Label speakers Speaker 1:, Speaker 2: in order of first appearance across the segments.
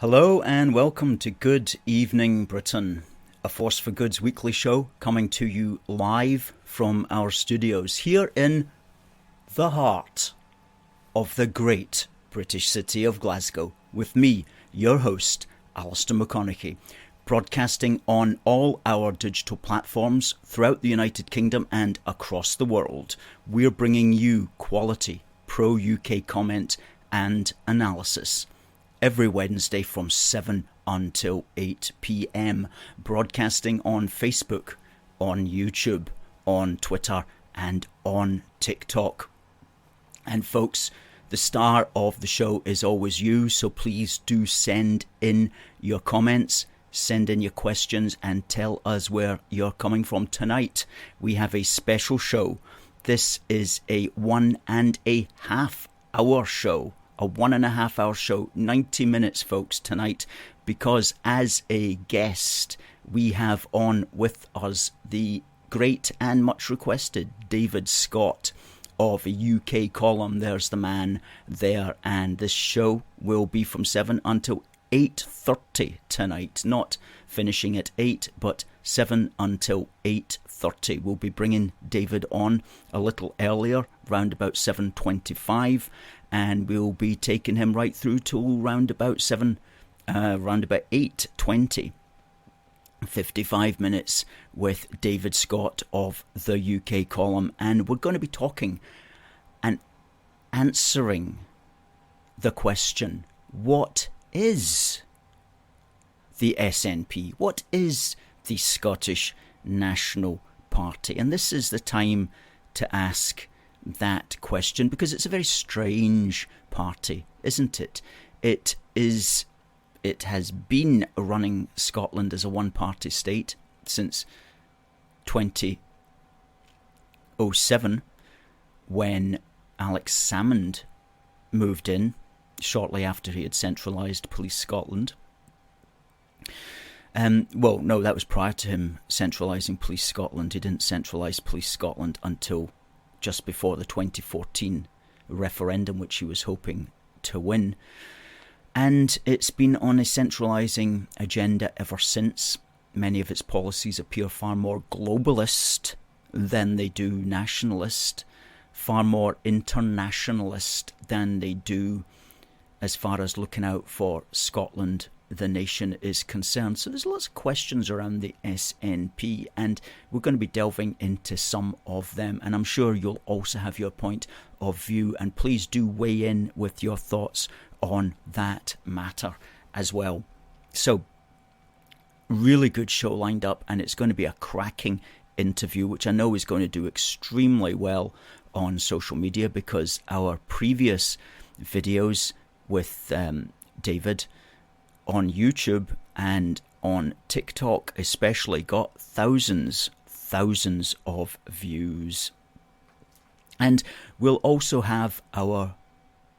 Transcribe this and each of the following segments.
Speaker 1: Hello and welcome to Good Evening Britain, a Force for Good's weekly show coming to you live from our studios here in the heart of the great British city of Glasgow, with me, your host, Alistair McConnachie, broadcasting on all our digital platforms throughout the United Kingdom and across the world. We're bringing you quality pro-UK comment and analysis every Wednesday from 7 until 8 p.m, broadcasting on Facebook, on YouTube, on Twitter and on TikTok. And folks, the star of the show is always you, so please do send in your comments, send in your questions and tell us where you're coming from. Tonight we have a special show. This is a 1.5 hour show. A 1.5 hour show, 90 minutes, folks, tonight, because as a guest, we have on with us the great and much requested David Scott of a UK column, There's the Man There, and this show will be from 7 until 8:30 tonight, not finishing at 8, but 7 until 8:30. We'll be bringing David on a little earlier, round about 7:25, and we'll be taking him right through till round about 8:20. 55 minutes with David Scott of the UK column, and we're going to be talking and answering the question, what is the SNP? What is the Scottish National Party? And this is the time to ask that question, because it's a very strange party, isn't it? It has been running Scotland as a one-party state since 2007, when Alex Salmond moved in shortly after he had centralised Police Scotland. Well, no, that was prior to him centralising Police Scotland. He didn't centralise Police Scotland until just before the 2014 referendum, which he was hoping to win. And it's been on a centralising agenda ever since. Many of its policies appear far more globalist than they do nationalist, far more internationalist than they do as far as looking out for Scotland, the nation, is concerned. So there's lots of questions around the SNP, and we're going to be delving into some of them, and I'm sure you'll also have your point of view, and please do weigh in with your thoughts on that matter as well. So really good show lined up, and it's going to be a cracking interview, which I know is going to do extremely well on social media, because our previous videos with David on YouTube and on TikTok especially got thousands of views. And we'll also have our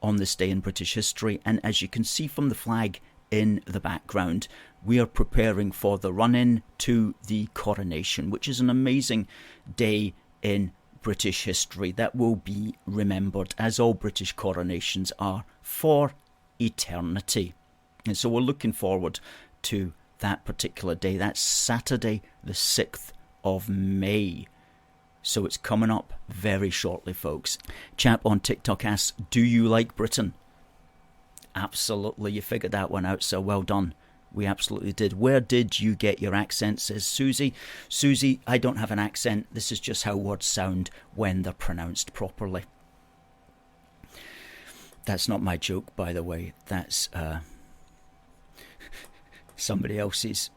Speaker 1: On This Day in British History, and as you can see from the flag in the background, we are preparing for the run-in to the Coronation, which is an amazing day in British history that will be remembered, as all British coronations are, for eternity. And so we're looking forward to that particular day. That's Saturday the 6th of May. So it's coming up very shortly, folks. Chap on TikTok asks, do you like Britain? Absolutely, you figured that one out, so well done. We absolutely did. Where did you get your accent, says Susie. Susie, I don't have an accent. This is just how words sound when they're pronounced properly. That's not my joke, by the way. That's somebody else's.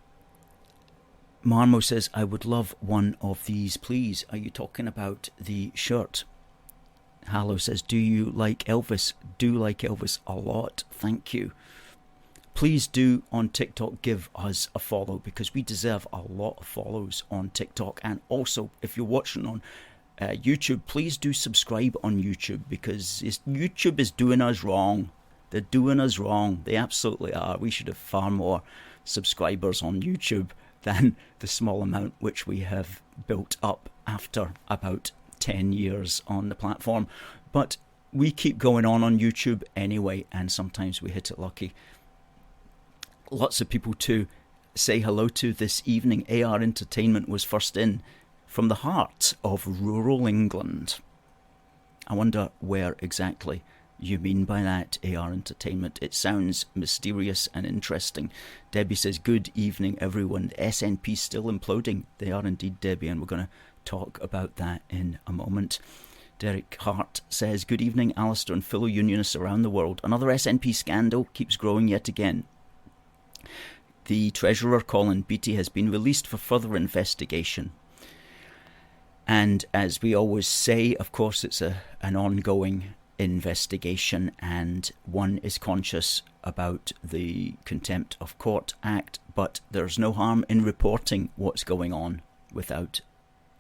Speaker 1: Marmo says, I would love one of these, please. Are you talking about the shirt? Hallow says, do you like Elvis? Do like Elvis a lot. Thank you. Please do on TikTok give us a follow, because we deserve a lot of follows on TikTok. And also, if you're watching on YouTube, please do subscribe on YouTube, because YouTube is doing us wrong. They're doing us wrong. They absolutely are. We should have far more subscribers on YouTube than the small amount which we have built up after about 10 years on the platform. But we keep going on YouTube anyway, and sometimes we hit it lucky. lots of people to say hello to this evening. AR Entertainment was first in from the heart of rural England. I wonder where exactly you mean by that, AR Entertainment. It sounds mysterious and interesting. Debbie says, good evening, everyone. The SNP still imploding. They are indeed, Debbie, and we're going to talk about that in a moment. Derek Hart says, good evening, Alistair and fellow Unionists around the world. Another SNP scandal keeps growing yet again. The Treasurer, Colin Beattie, has been released for further investigation. And as we always say, of course, it's an ongoing investigation, and one is conscious about the Contempt of Court Act, but there's no harm in reporting what's going on without,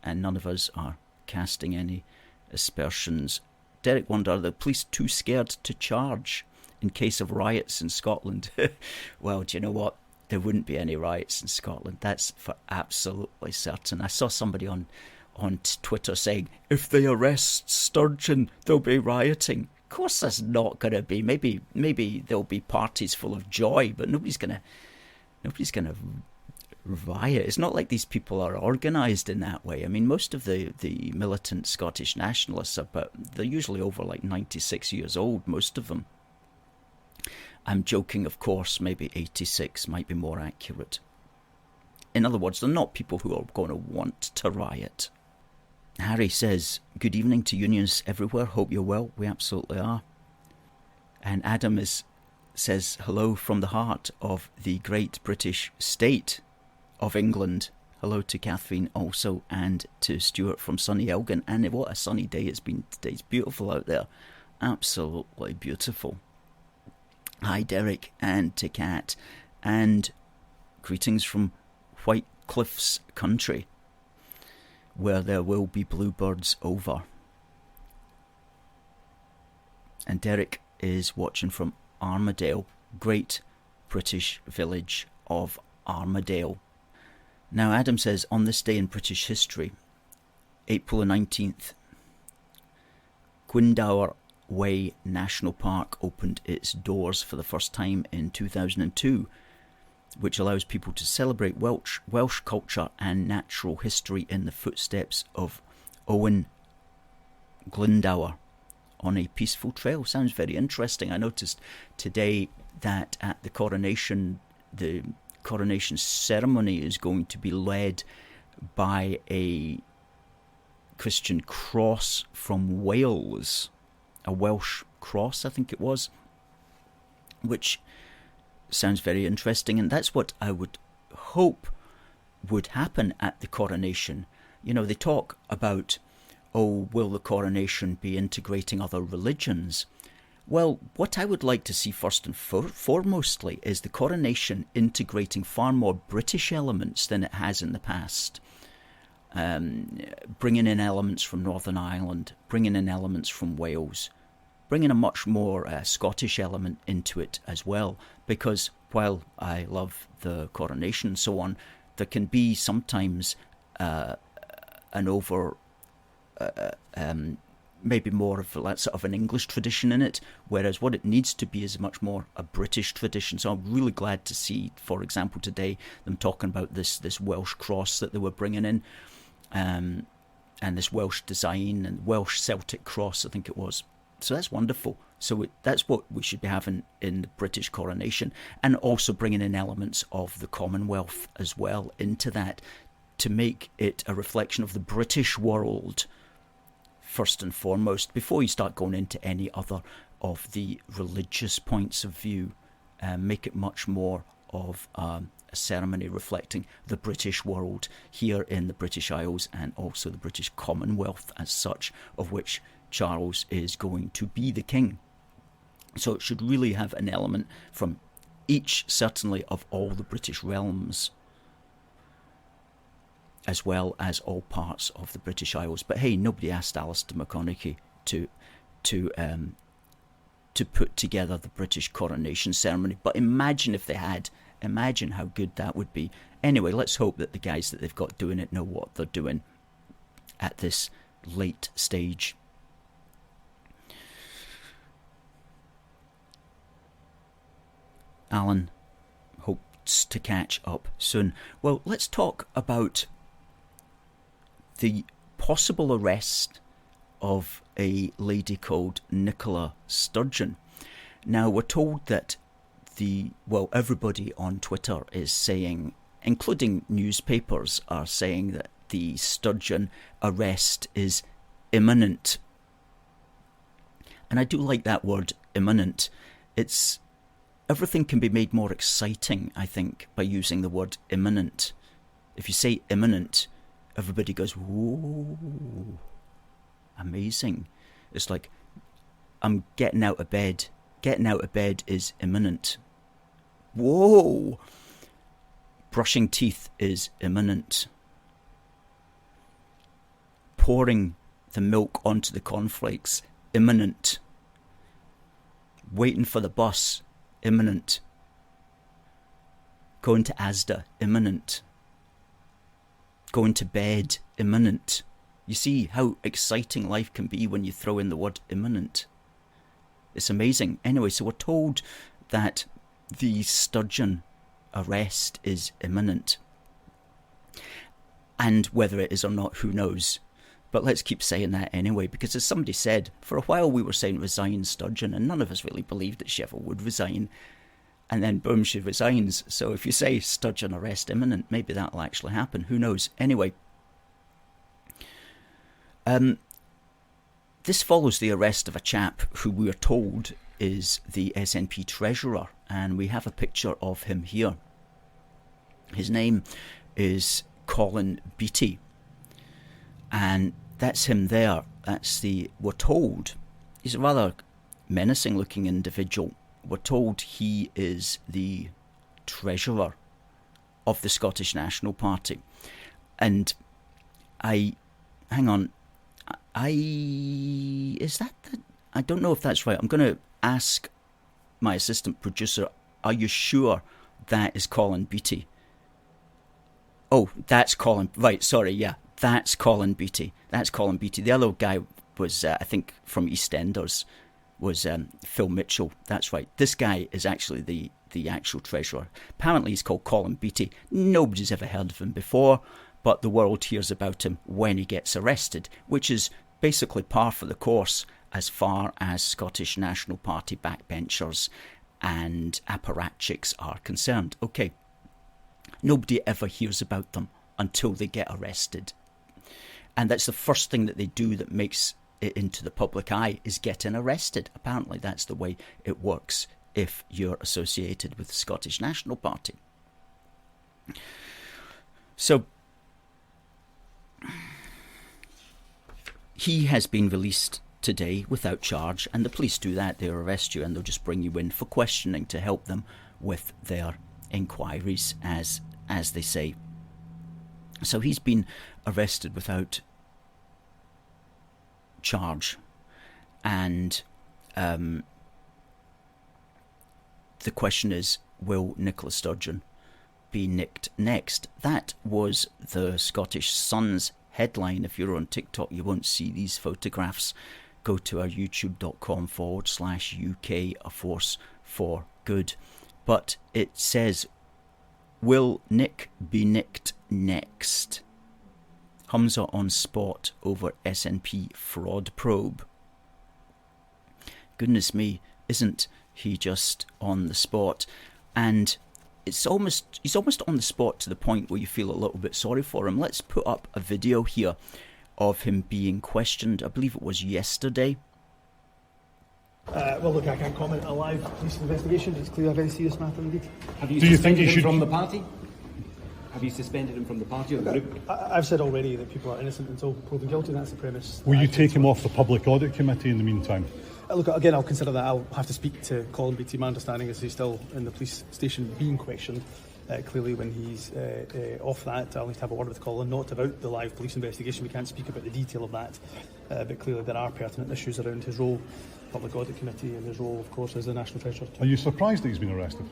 Speaker 1: and none of us are casting any aspersions. Derek wondered, are the police too scared to charge in case of riots in Scotland? Well, do you know what? There wouldn't be any riots in Scotland. That's for absolutely certain. I saw somebody on Twitter saying, if they arrest Sturgeon, they'll be rioting. Of course there's not going to be. Maybe there'll be parties full of joy, but nobody's going to riot. It's not like these people are organised in that way. I mean, most of the militant Scottish nationalists they're usually over like 96 years old, most of them. I'm joking, of course, maybe 86 might be more accurate. In other words, they're not people who are going to want to riot. Harry says, good evening to Unionists everywhere. Hope you're well. We absolutely are. And Adam says, hello from the heart of the great British state of England. Hello to Catherine also, and to Stuart from sunny Elgin. And what a sunny day it's been today. It's beautiful out there. Absolutely beautiful. Hi, Derek, and to Kat. And greetings from White Cliffs country, where there will be bluebirds over. And Derek is watching from Armadale, great British village of Armadale. Now, Adam says, on this day in British history, April the 19th, Gwyndawr Way National Park opened its doors for the first time in 2002, which allows people to celebrate Welsh culture and natural history in the footsteps of Owen Glyndwr on a peaceful trail. Sounds very interesting. I noticed today that at the coronation ceremony is going to be led by a Christian cross from Wales, a Welsh cross, I think it was, which sounds very interesting, and that's what I would hope would happen at the coronation. You know, they talk about, will the coronation be integrating other religions? Well, what I would like to see first and foremostly is the coronation integrating far more British elements than it has in the past. Bringing in elements from Northern Ireland, bringing in elements from Wales, bringing a much more Scottish element into it as well, because while I love the coronation and so on, there can be sometimes maybe more of that sort of an English tradition in it, whereas what it needs to be is much more a British tradition. So I'm really glad to see, for example, today them talking about this Welsh cross that they were bringing in, and this Welsh design and Welsh Celtic cross, I think it was. So that's wonderful. So that's what we should be having in the British coronation, and also bringing in elements of the Commonwealth as well into that, to make it a reflection of the British world first and foremost, before you start going into any other of the religious points of view. Make it much more of a ceremony reflecting the British world here in the British Isles, and also the British Commonwealth as such, of which Charles is going to be the king. So it should really have an element from each, certainly, of all the British realms, as well as all parts of the British Isles. But hey, nobody asked Alistair McConnachie to put together the British coronation ceremony. But imagine if they had. Imagine how good that would be. Anyway, let's hope that the guys that they've got doing it know what they're doing at this late stage. Alan, hope lots to catch up soon. Well, let's talk about the possible arrest of a lady called Nicola Sturgeon. Now, we're told that everybody on Twitter is saying, including newspapers, are saying that the Sturgeon arrest is imminent. And I do like that word, imminent. Everything can be made more exciting, I think, by using the word imminent. If you say imminent, everybody goes, whoa, amazing. It's like, I'm getting out of bed. Getting out of bed is imminent. Whoa! Brushing teeth is imminent. Pouring the milk onto the cornflakes, imminent. Waiting for the bus, imminent. Going to Asda, imminent. Going to bed, imminent. You see how exciting life can be when you throw in the word imminent. It's amazing. Anyway, so we're told that the Sturgeon arrest is imminent. And whether it is or not, who knows? But let's keep saying that anyway, because as somebody said, for a while we were saying resign Sturgeon, and none of us really believed that she ever would resign. And then boom, she resigns. So if you say Sturgeon arrest imminent, maybe that'll actually happen. Who knows? Anyway, this follows the arrest of a chap who we are told is the SNP treasurer, and we have a picture of him here. His name is Colin Beattie, and that's him there. We're told, he's a rather menacing looking individual. We're told he is the treasurer of the Scottish National Party. And I don't know if that's right. I'm going to ask my assistant producer, are you sure that is Colin Beattie? Oh, that's Colin. Right, sorry, yeah. That's Colin Beattie. That's Colin Beattie. The other guy was, I think, from EastEnders, was Phil Mitchell. That's right. This guy is actually the actual treasurer. Apparently he's called Colin Beattie. Nobody's ever heard of him before, but the world hears about him when he gets arrested, which is basically par for the course as far as Scottish National Party backbenchers and apparatchiks are concerned. Okay, nobody ever hears about them until they get arrested. And that's the first thing that they do that makes it into the public eye, is getting arrested. Apparently that's the way it works if you're associated with the Scottish National Party. So he has been released today without charge, and the police do that. They arrest you and they'll just bring you in for questioning to help them with their inquiries, as they say. So he's been arrested without charge, and the question is, will Nicola Sturgeon be nicked next? That was the Scottish Sun's headline. If you're on TikTok, you won't see these photographs. Go to our youtube.com/UK a force for good. But it says, will Nick be nicked next? Humza on spot over SNP fraud probe. Goodness me, isn't he just on the spot? And he's almost on the spot to the point where you feel a little bit sorry for him. Let's put up a video here of him being questioned. I believe it was yesterday.
Speaker 2: Well, look, I can't comment on a live police investigation. It's clearly a very serious matter indeed.
Speaker 3: Have you suspended him from the party? Have you suspended him from the party or the group?
Speaker 2: I've said already that people are innocent until proven guilty. That's the premise.
Speaker 4: Will you take him off the Public Audit Committee in the meantime?
Speaker 2: Look, again, I'll consider that. I'll have to speak to Colin Beattie. My understanding is he's still in the police station being questioned. Clearly, when he's off that, I'll need to have a word with Colin, not about the live police investigation. We can't speak about the detail of that. But clearly, there are pertinent issues around his role, Public Audit Committee, and his role, of course, as the National Treasurer.
Speaker 4: Are you surprised that he's been arrested?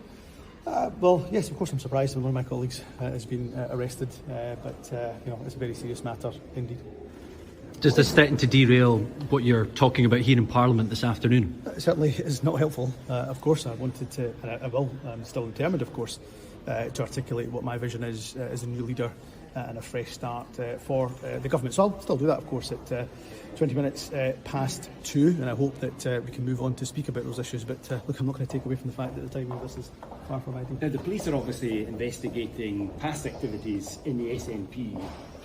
Speaker 2: Well, yes, of course I'm surprised when one of my colleagues has been arrested, but it's a very serious matter indeed.
Speaker 5: Does this threaten to derail what you're talking about here in Parliament this afternoon?
Speaker 2: It certainly is not helpful. Of course, I wanted to, and I will. I'm still determined, of course, to articulate what my vision is as a new leader and a fresh start for the government. So I'll still do that, of course, at 20 minutes past 2, and I hope that we can move on to speak about those issues. But look, I'm not going to take away from the fact that the timing of this is far from ideal.
Speaker 3: Now, the police are obviously investigating past activities in the SNP.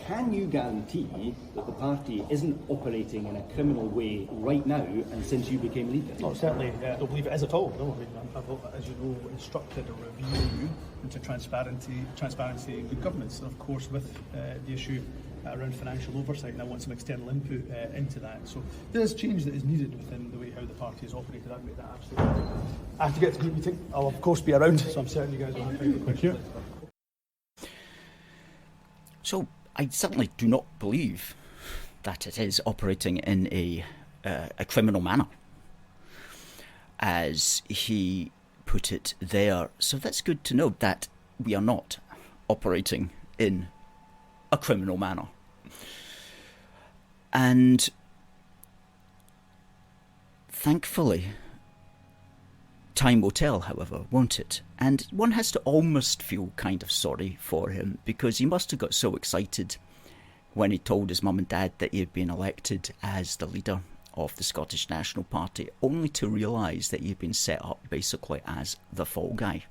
Speaker 3: Can you guarantee that the party isn't operating in a criminal way right now and since you became leader?
Speaker 2: No, certainly, I don't believe it is at all. No, I mean, I've, as you know, instructed a review into transparency in good governance, and of course with the issue around financial oversight, and I want some external input into that. So there is change that is needed within the way how the party is operated. I've made that absolutely clear. I have to get to the meeting. I'll of course be around, so I'm certain you guys will have time for questions.
Speaker 1: So I certainly do not believe that it is operating in a criminal manner, as he put it there. So that's good to know that we are not operating in a criminal manner. And thankfully, time will tell, however, won't it? And one has to almost feel kind of sorry for him, because he must have got so excited when he told his mum and dad that he had been elected as the leader of the Scottish National Party, only to realise that he had been set up basically as the fall guy,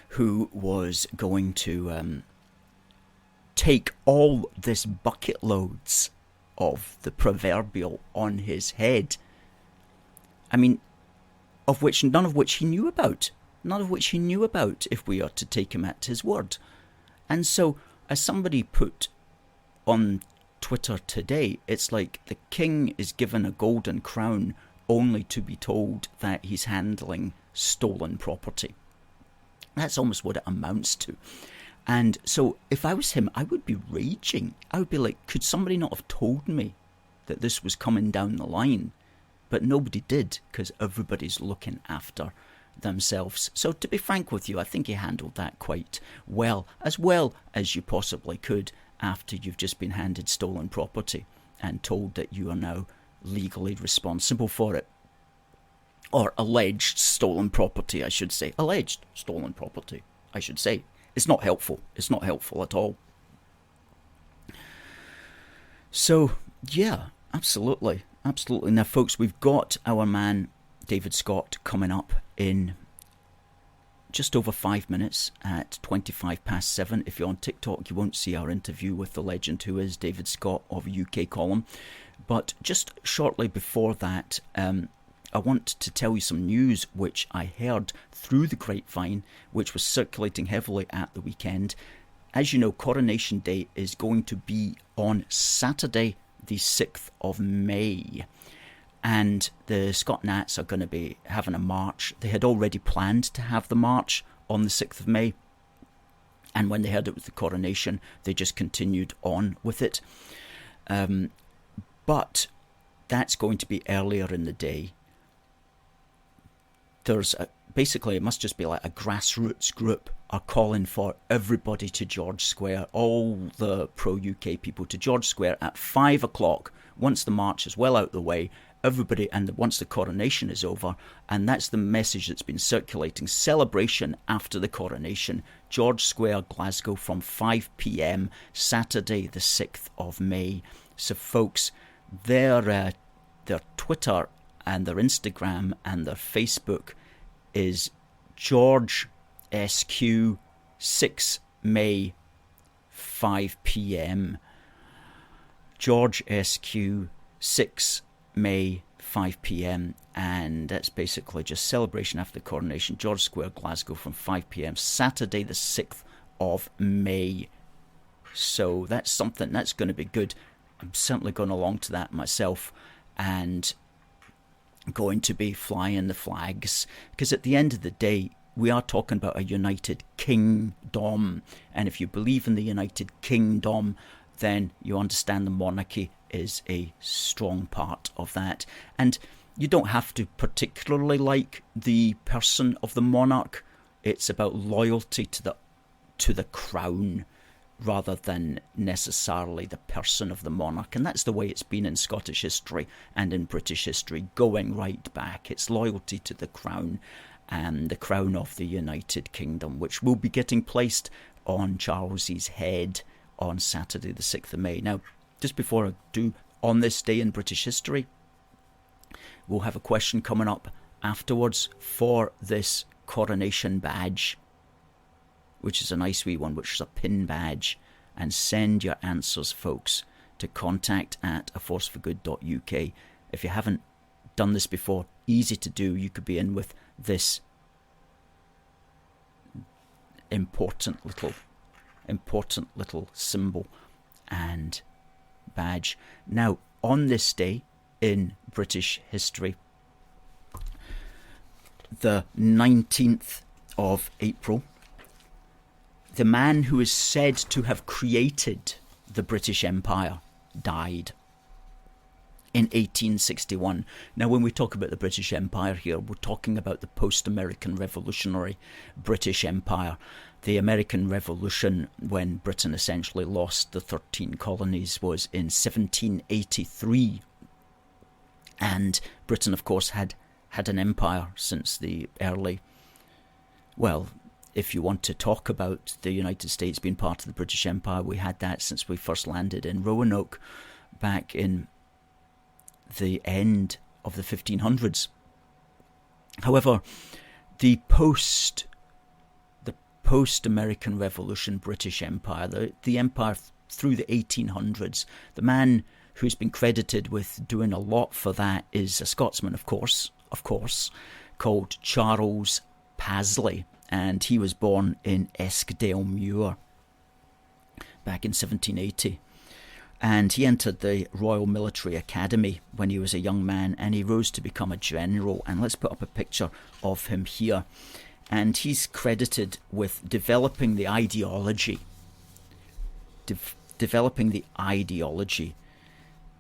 Speaker 1: who was going to take all this bucket loads of the proverbial on his head. I mean, none of which he knew about. None of which he knew about, if we are to take him at his word. And so, as somebody put on Twitter today, it's like the king is given a golden crown only to be told that he's handling stolen property. That's almost what it amounts to. And so, if I was him, I would be raging. I would be like, could somebody not have told me that this was coming down the line? But nobody did, because everybody's looking after themselves. So to be frank with you, I think he handled that quite well as you possibly could, after you've just been handed stolen property and told that you are now legally responsible for it. Or alleged stolen property, I should say. Alleged stolen property, I should say. It's not helpful. It's not helpful at all. So, yeah, absolutely. Absolutely. Now, folks, we've got our man David Scott coming up in just over 5 minutes at 25 past 7. If you're on TikTok, you won't see our interview with the legend who is David Scott of UK Column. But just shortly before that, I want to tell you some news which I heard through the grapevine, which was circulating heavily at the weekend. As you know, Coronation Day is going to be on Saturday, the 6th of May. And the Scot Nats are going to be having a march. They had already planned to have the march on the 6th of May. And when they heard it was the coronation, they just continued on with it. But that's going to be earlier in the day. Basically, it must just be like a grassroots group are calling for everybody to George Square, all the pro-UK people to George Square at 5 o'clock, once the march is well out the way, everybody, and once the coronation is over, and that's the message that's been circulating. Celebration after the coronation, George Square, Glasgow, from 5 p.m, Saturday the 6th of May. So folks, their Twitter and their Instagram and their Facebook is George SQ 6 May 5 p.m. George SQ 6 May 5 p.m. and that's basically just celebration after the coronation, George Square, Glasgow, from 5 p.m, Saturday the 6th of May. So that's something that's going to be good. I'm certainly going along to that myself, and going to be flying the flags, because at the end of the day, we are talking about a united kingdom, and if you believe in the United Kingdom, then you understand the monarchy is a strong part of that. And you don't have to particularly like the person of the monarch. It's about loyalty to the crown, rather than necessarily the person of the monarch. And that's the way it's been in Scottish history and in British history, going right back. It's loyalty to the crown. and the crown of the United Kingdom, which will be getting placed on Charles's head on Saturday the 6th of May. Now, just before I do, on this day in British history, we'll have a question coming up afterwards for this coronation badge, which is a nice wee one, which is a pin badge. And send your answers, folks, to contact@aforceforgood.uk. If you haven't done this before, easy to do. You could be in with this important little symbol and badge. Now, on this day in British history, the 19th of April, the man who is said to have created the British Empire died in 1861. Now, when we talk about the British Empire here, we're talking about the post-American Revolutionary British Empire. The American Revolution, when Britain essentially lost the 13 colonies, was in 1783. And Britain, of course, had an empire since the early... Well, if you want to talk about the United States being part of the British Empire, we had that since we first landed in Roanoke back in the end of the 1500s. However, the post-American Revolution British Empire, the empire through the 1800s, the man who's been credited with doing a lot for that is a Scotsman, of course, called Charles Pasley, and he was born in Eskdalemuir back in 1780. And he entered the Royal Military Academy when he was a young man, and he rose to become a general. And let's put up a picture of him here. And he's credited with developing the ideology.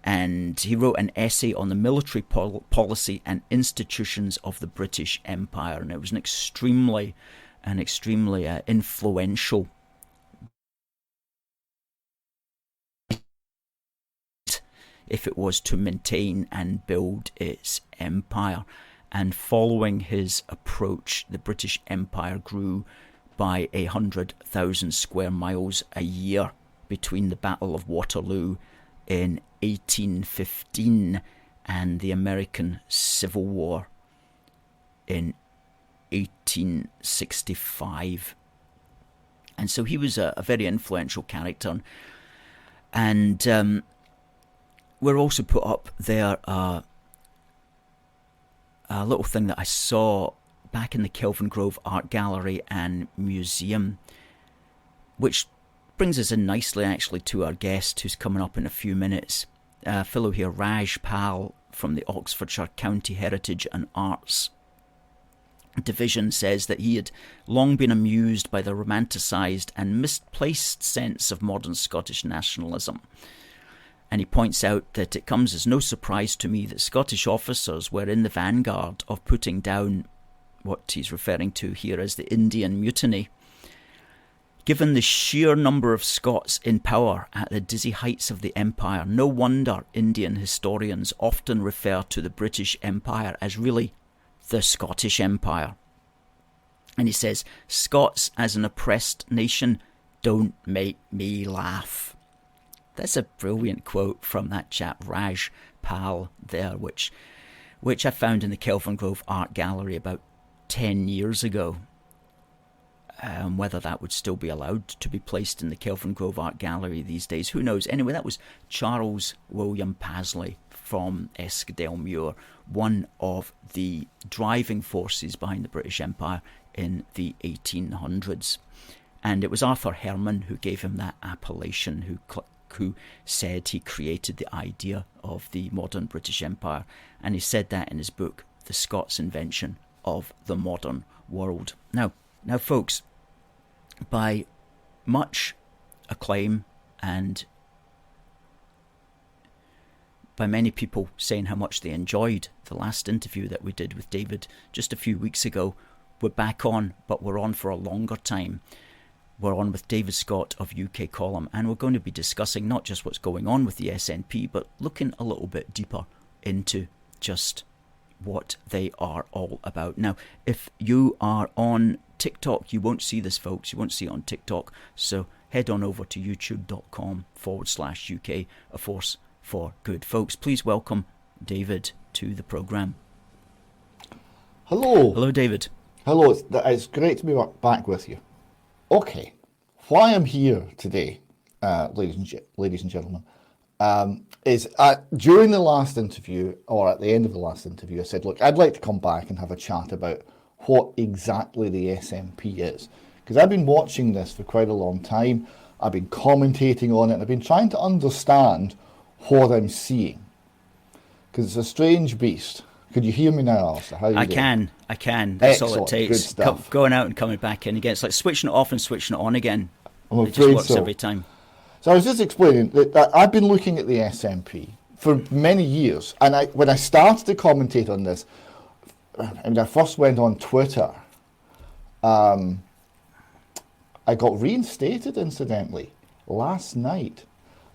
Speaker 1: And he wrote an essay on the military policy and institutions of the British Empire. And it was an extremely influential if it was to maintain and build its empire. And following his approach, the British Empire grew by 100,000 square miles a year between the Battle of Waterloo in 1815 and the American Civil War in 1865. And so he was a very influential character. And we're also put up there a little thing that I saw back in the Kelvin Grove Art Gallery and Museum, which brings us in nicely actually to our guest who's coming up in a few minutes. A fellow here, Raj Pal from the Oxfordshire County Heritage and Arts Division, says that he had long been amused by the romanticised and misplaced sense of modern Scottish nationalism. And he points out that it comes as no surprise to me that Scottish officers were in the vanguard of putting down what he's referring to here as the Indian Mutiny. Given the sheer number of Scots in power at the dizzy heights of the empire, no wonder Indian historians often refer to the British Empire as really the Scottish Empire. And he says, Scots as an oppressed nation don't make me laugh. That's a brilliant quote from that chap Raj Pal there, which I found in the Kelvin Grove Art Gallery about 10 years ago. Whether that would still be allowed to be placed in the Kelvin Grove Art Gallery these days, who knows? Anyway, that was Charles William Pasley from Eskdalemuir, one of the driving forces behind the British Empire in the 1800s. And it was Arthur Herman who gave him that appellation, who said he created the idea of the modern British Empire. And he said that in his book, The Scots Invention of the Modern World. Now, folks, by much acclaim and by many people saying how much they enjoyed the last interview that we did with David just a few weeks ago, we're back on, but we're on for a longer time. We're on with David Scott of UK Column, and we're going to be discussing not just what's going on with the SNP, but looking a little bit deeper into just what they are all about. Now, if you are on TikTok, you won't see this, folks. You won't see it on TikTok. So head on over to youtube.com/UK, a force for good. Folks, please welcome David to the programme.
Speaker 6: Hello.
Speaker 1: Hello, David.
Speaker 6: Hello, it's great to be back with you. Okay, why I'm here today, ladies and gentlemen, is during the last interview, or at the end of the last interview, I said, look, I'd like to come back and have a chat about what exactly the SNP is. Because I've been watching this for quite a long time, I've been commentating on it, and I've been trying to understand what I'm seeing. Because it's a strange beast. Could you hear me now, Alistair? How are you doing?
Speaker 1: I can. That's
Speaker 6: Excellent.
Speaker 1: all it takes.
Speaker 6: Good stuff.
Speaker 1: Going out and coming back in again. It's like switching it off and switching it on again.
Speaker 6: I'm
Speaker 1: It just works
Speaker 6: so.
Speaker 1: every time.
Speaker 6: So I was just explaining that I've been looking at the SNP for many years, and when I started to commentate on this, and I first went on Twitter, I got reinstated, incidentally, last night.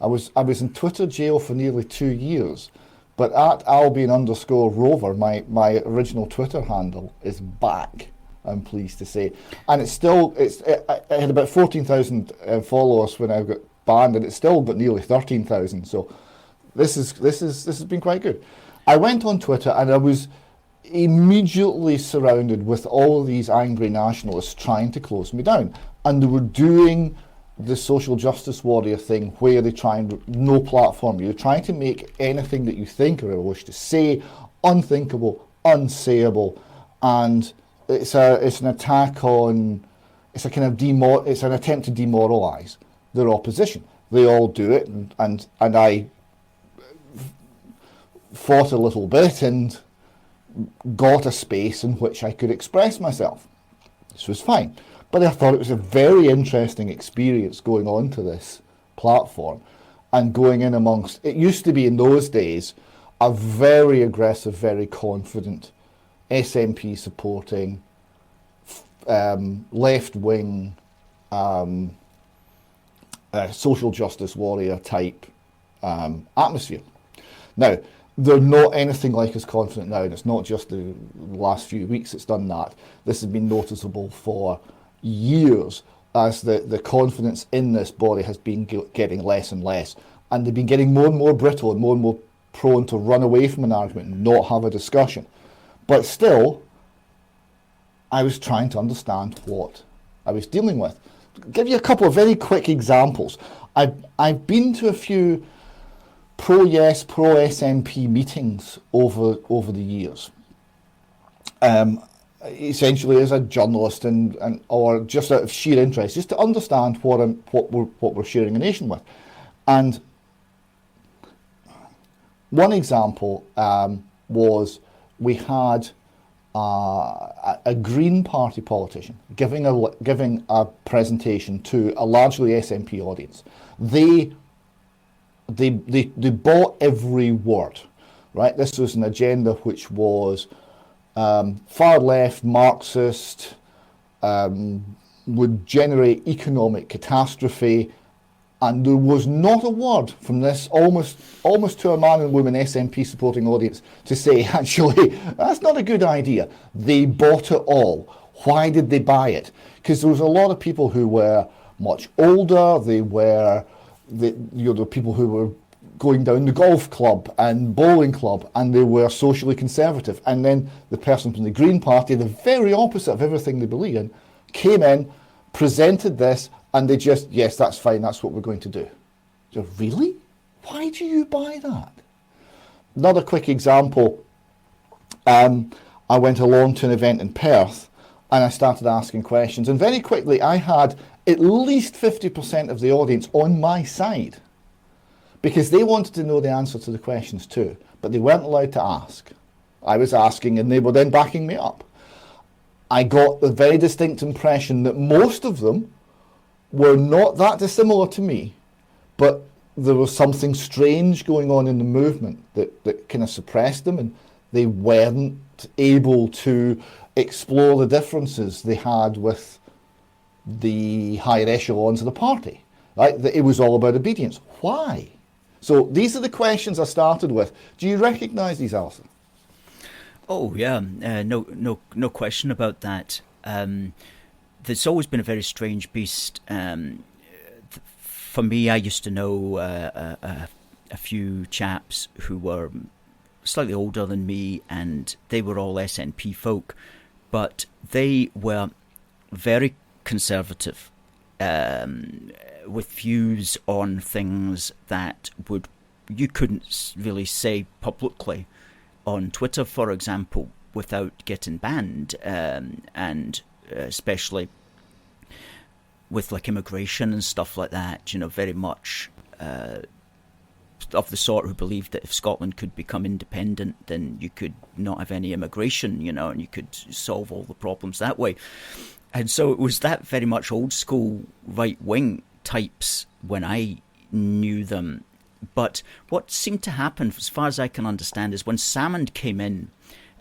Speaker 6: I was in Twitter jail for nearly 2 years, but at Albion_Rover, my original Twitter handle, is back, I'm pleased to say. And I had about 14,000 followers when I got banned, and it's still got nearly 13,000. So this has been quite good. I went on Twitter and I was immediately surrounded with all of these angry nationalists trying to close me down, and they were doing the social justice warrior thing where they try and no platform. You're trying to make anything that you think or wish to say unthinkable, unsayable, and it's an attack on. It's a kind of it's an attempt to demoralise their opposition. They all do it, and I fought a little bit and got a space in which I could express myself. This was fine. But I thought it was a very interesting experience going on to this platform and going in amongst, it used to be in those days, a very aggressive, very confident SNP supporting, left-wing, social justice warrior type atmosphere. Now, they're not anything like as confident now, and it's not just the last few weeks it's done that. This has been noticeable for years as the confidence in this body has been getting less and less, and they've been getting more and more brittle and more prone to run away from an argument and not have a discussion. But still, I was trying to understand what I was dealing with. I'll give you a couple of very quick examples. I've been to a few pro-yes, pro-SNP meetings over the years. Essentially as a journalist and or just out of sheer interest, just to understand what we're sharing a nation with. And one example was we had a Green Party politician giving a presentation to a largely SNP audience. They bought every word, right? This was an agenda which was far left, Marxist, would generate economic catastrophe, and there was not a word from this almost to a man and woman SNP supporting audience to say, actually, that's not a good idea. They bought it all. Why did they buy it? Because there was a lot of people who were much older. They were the people who were going down the golf club and bowling club, and they were socially conservative. And then the person from the Green Party, the very opposite of everything they believe in, came in, presented this, and they just, yes, that's fine, that's what we're going to do. So, really? Why do you buy that? Another quick example, I went along to an event in Perth, and I started asking questions, and very quickly I had at least 50% of the audience on my side, because they wanted to know the answer to the questions too, but they weren't allowed to ask. I was asking and they were then backing me up. I got the very distinct impression that most of them were not that dissimilar to me, but there was something strange going on in the movement that kind of suppressed them, and they weren't able to explore the differences they had with the higher echelons of the party. Right? That it was all about obedience. Why? So these are the questions I started with. Do you recognise these, Alistair?
Speaker 1: Oh yeah, no question about that. There's always been a very strange beast. For me, I used to know a few chaps who were slightly older than me, and they were all SNP folk, but they were very conservative, with views on things that you couldn't really say publicly on Twitter, for example, without getting banned, and especially with like immigration and stuff like that, very much of the sort who believed that if Scotland could become independent, then you could not have any immigration, and you could solve all the problems that way. And so it was that very much old school right-wing types when I knew them. But what seemed to happen, as far as I can understand, is when Salmond came in,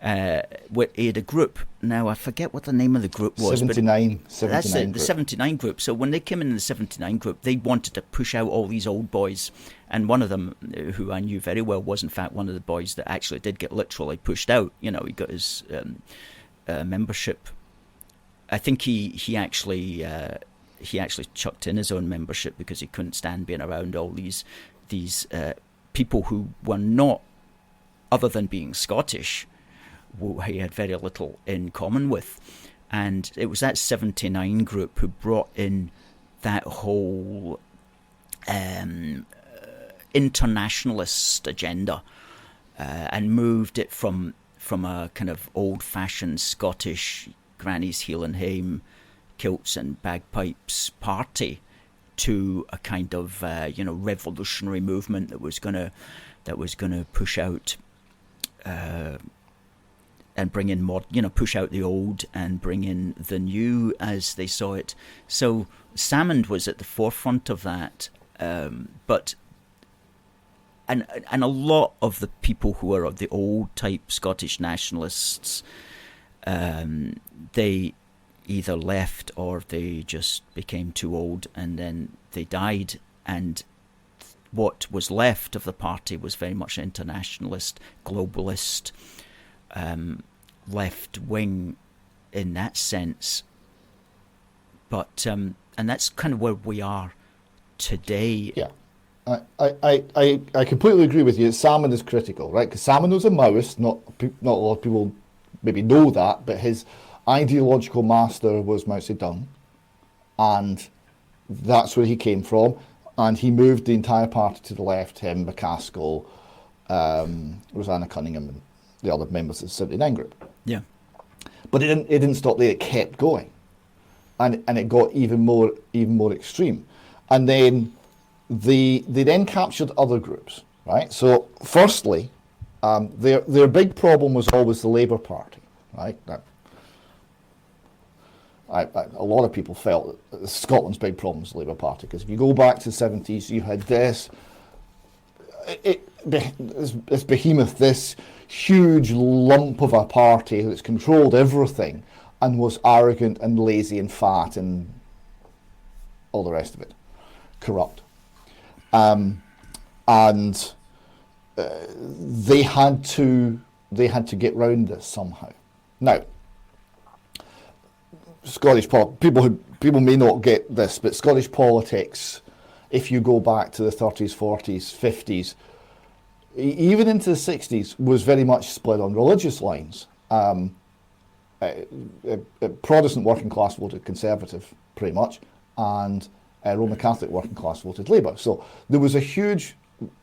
Speaker 1: he had a group. Now, I forget what the name of the group was.
Speaker 6: 79
Speaker 1: that's it,
Speaker 6: group.
Speaker 1: the 79 group. So when they came in the 79 group, they wanted to push out all these old boys. And one of them, who I knew very well, was in fact one of the boys that actually did get literally pushed out. He got his membership. I think he actually chucked in his own membership because he couldn't stand being around all these people who were not, other than being Scottish, who he had very little in common with. And it was that 79 group who brought in that whole internationalist agenda, and moved it from a kind of old-fashioned Scottish grannies heeling hame, kilts and bagpipes party to a kind of revolutionary movement that was gonna push out and bring in push out the old and bring in the new as they saw it. So Salmond was at the forefront of that, but a lot of the people who are of the old type Scottish nationalists, they either left or they just became too old and then they died, and what was left of the party was very much internationalist, globalist, left wing in that sense. But and that's kind of where we are today.
Speaker 6: Yeah, I completely agree with you. Salmond is critical, right? Because Salmond was a Maoist. Not a lot of people maybe know that, but his ideological master was Mao Zedong, and that's where he came from. And he moved the entire party to the left, him, McCaskill, Rosanna Cunningham, and the other members of the 79 group.
Speaker 1: Yeah.
Speaker 6: But it didn't stop there, it kept going. And it got even more extreme. And then they then captured other groups, right? So firstly, their big problem was always the Labour Party, right? Now, a lot of people felt that Scotland's big problem was the Labour Party, because if you go back to the 70s, you had this behemoth, this huge lump of a party that's controlled everything and was arrogant and lazy and fat and all the rest of it, corrupt. And they had to get round this somehow. Now, people may not get this, but Scottish politics, if you go back to the 30s, 40s, 50s, even into the 60s, was very much split on religious lines. Protestant working class voted Conservative, pretty much, and Roman Catholic working class voted Labour. So there was a huge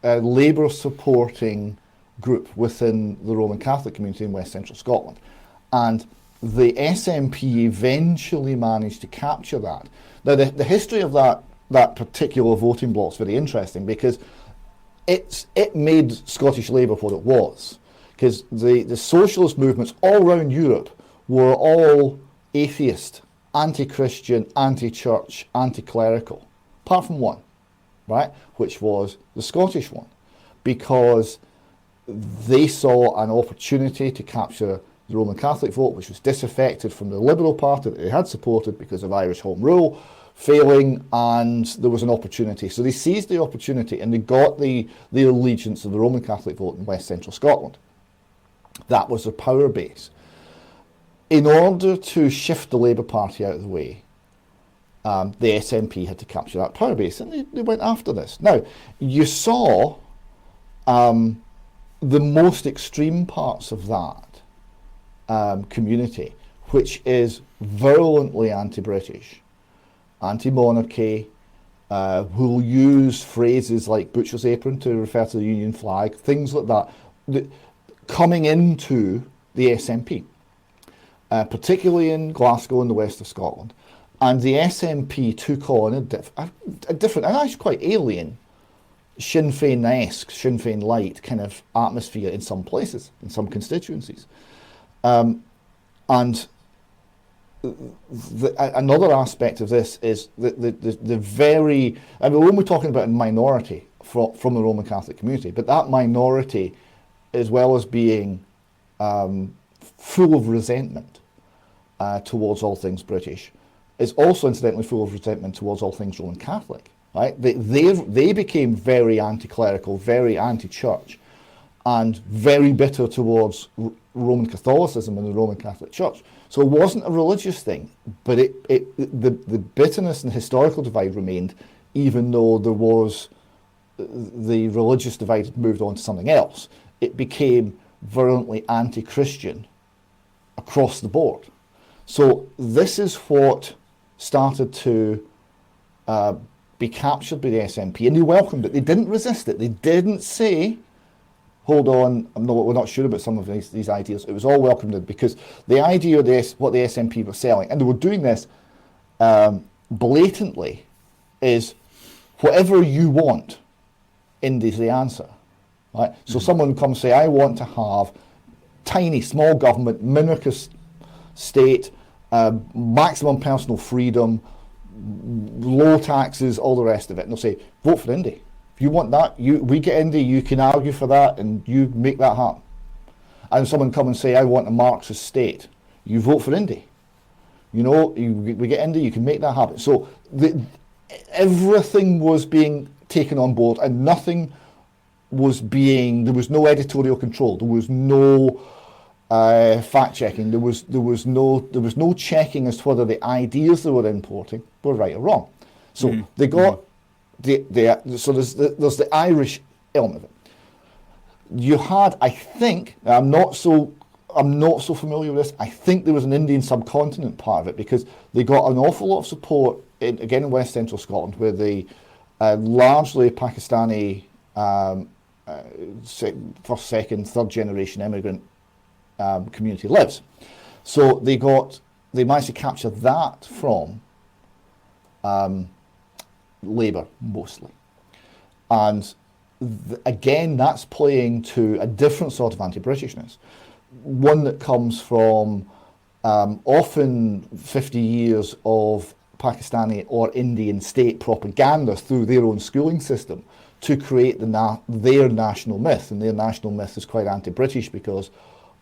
Speaker 6: Labour supporting group within the Roman Catholic community in West Central Scotland, and the SNP eventually managed to capture that. Now, the history of that particular voting block is very interesting, because it made Scottish Labour what it was. Because the socialist movements all around Europe were all atheist, anti-Christian, anti-church, anti-clerical, apart from one, right, which was the Scottish one, because they saw an opportunity to capture the Roman Catholic vote, which was disaffected from the Liberal Party that they had supported because of Irish Home Rule failing, and there was an opportunity. So they seized the opportunity and they got the allegiance of the Roman Catholic vote in West Central Scotland. That was their power base. In order to shift the Labour Party out of the way, the SNP had to capture that power base, and they went after this. Now, you saw the most extreme parts of that community, which is virulently anti-British, anti-monarchy, will use phrases like butcher's apron to refer to the Union flag, things like that, coming into the SNP, particularly in Glasgow and the west of Scotland. And the SNP took on a different, and actually quite alien, Sinn Féin-esque, Sinn Féin light kind of atmosphere in some places, in some constituencies. And another aspect of this is the very, I mean, when we're talking about a minority from the Roman Catholic community, but that minority, as well as being full of resentment towards all things British, is also incidentally full of resentment towards all things Roman Catholic. Right? They became very anti-clerical, very anti-church, and very bitter towards Roman Catholicism and the Roman Catholic Church. So it wasn't a religious thing, but the bitterness and historical divide remained, even though there was the religious divide had moved on to something else. It became virulently anti-Christian across the board. So this is what started to be captured by the SNP, and they welcomed it. They didn't resist it. They didn't say, hold on, we're not sure about some of these ideas. It was all welcomed because the idea of what the SNP were selling, and they were doing this blatantly, is whatever you want, Indy's the answer. Right? So someone comes and say, I want to have tiny, small government, minarchist state, maximum personal freedom, low taxes, all the rest of it. And they'll say, vote for Indy. If you want that, we get Indy, you can argue for that and you make that happen. And someone come and say, I want a Marxist state. You vote for Indy. You know, we get Indy, you can make that happen. So everything was being taken on board, and nothing was being, there was no editorial control, there was no fact checking, there was no checking as to whether the ideas they were importing were right or wrong. So they got so there's the Irish element of it. You had, I think, I'm not so familiar with this, I think there was an Indian subcontinent part of it, because they got an awful lot of support in West Central Scotland, where the largely Pakistani first, second, third generation immigrant community lives. So they managed to capture that from Labour mostly. And again, that's playing to a different sort of anti-Britishness, one that comes from often 50 years of Pakistani or Indian state propaganda through their own schooling system to create their national myth. And their national myth is quite anti-British because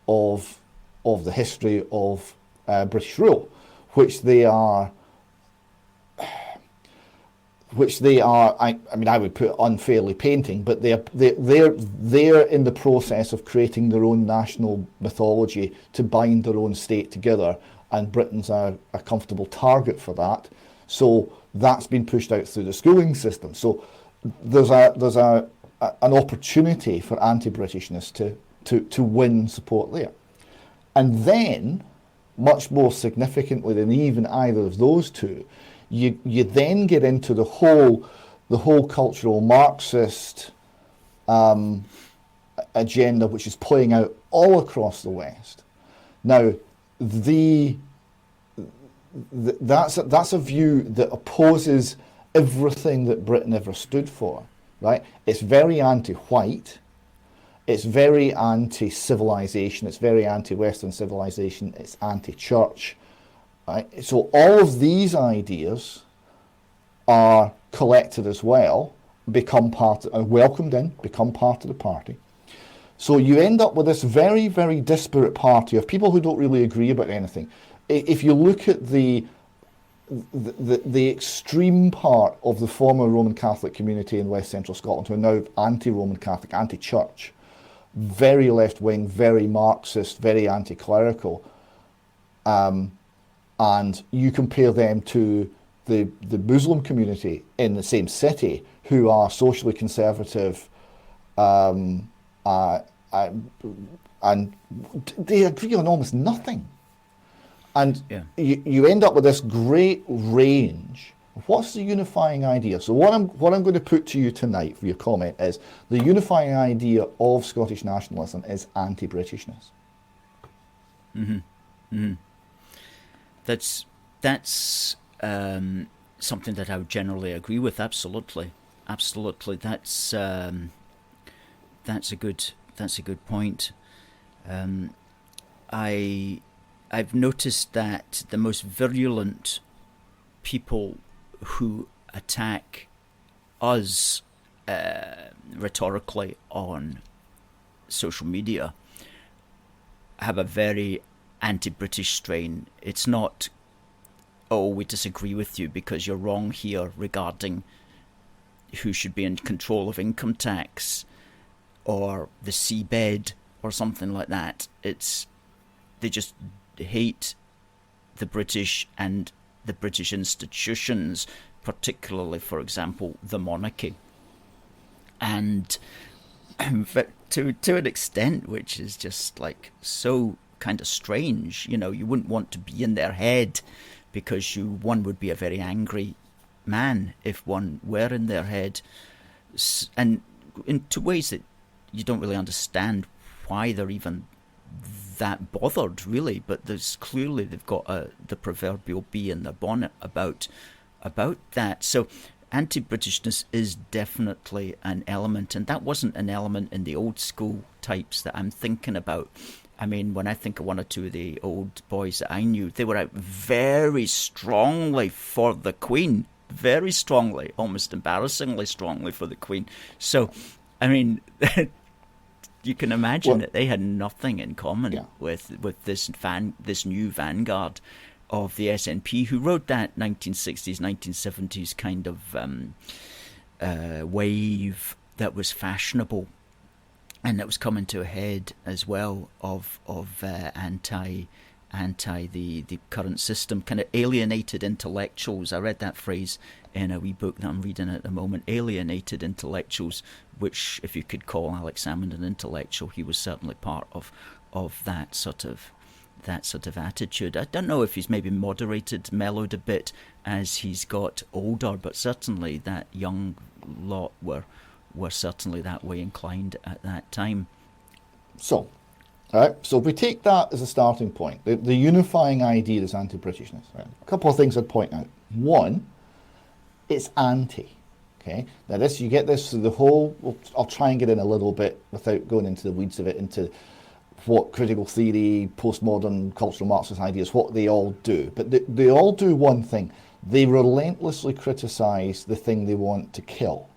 Speaker 6: of the history of British rule, which they are, I mean, I would put unfairly painting, but they're in the process of creating their own national mythology to bind their own state together, and Britain's a comfortable target for that. So that's been pushed out through the schooling system. So there's an opportunity for anti-Britishness to win support there. And then, much more significantly than even either of those two, you then get into the whole cultural Marxist agenda, which is playing out all across the West. Now, that's a view that opposes everything that Britain ever stood for, right? It's very anti-white, it's very anti-civilization, it's very anti-Western civilization, it's anti-church, right? So all of these ideas are collected as well, become part, welcomed in, become part of the party. So you end up with this very, very disparate party of people who don't really agree about anything. If you look at the extreme part of the former Roman Catholic community in West Central Scotland, who are now anti-Roman Catholic, anti-church, very left-wing, very Marxist, very anti-clerical, and you compare them to the Muslim community in the same city, who are socially conservative, and they agree on almost nothing. And you end up with this great range. What's the unifying idea? So what I'm going to put to you tonight for your comment is the unifying idea of Scottish nationalism is anti-Britishness.
Speaker 1: Mm-hmm. Mm-hmm. That's something that I would generally agree with. Absolutely. That's a good point. I've noticed that the most virulent people who attack us rhetorically on social media have a very anti-British strain. It's not, oh, we disagree with you because you're wrong here regarding who should be in control of income tax or the seabed or something like that. They just hate the British and the British institutions, particularly, for example, the monarchy. And to an extent which is just like so kind of strange, you wouldn't want to be in their head, because one would be a very angry man if one were in their head, and into ways that you don't really understand why they're even that bothered, really. But there's clearly they've got the proverbial bee in their bonnet about that. So anti-Britishness is definitely an element, and that wasn't an element in the old school types that I'm thinking about. I mean, when I think of one or two of the old boys that I knew, they were out very strongly for the Queen, very strongly, almost embarrassingly strongly for the Queen. So, I mean, you can imagine that they had nothing in common with this new vanguard of the SNP, who rode that 1960s, 1970s kind of wave that was fashionable, and that was coming to a head as well of anti the current system, kind of alienated intellectuals. I read that phrase in a wee book that I'm reading at the moment, alienated intellectuals, which, if you could call Alex Salmond an intellectual, he was certainly part of that sort of attitude. I don't know if he's maybe mellowed a bit as he's got older, but certainly that young lot were certainly that way inclined at that time. So, all right, so if we take that as a starting point, the unifying idea is anti-Britishness. Right? A couple of things I'd point out. One, it's anti. Okay, now you get this through the whole. I'll try and get in a little bit without going into the weeds of it, into what critical theory, postmodern cultural Marxist ideas, what they all do. But they all do one thing: they relentlessly criticise the thing they want to kill.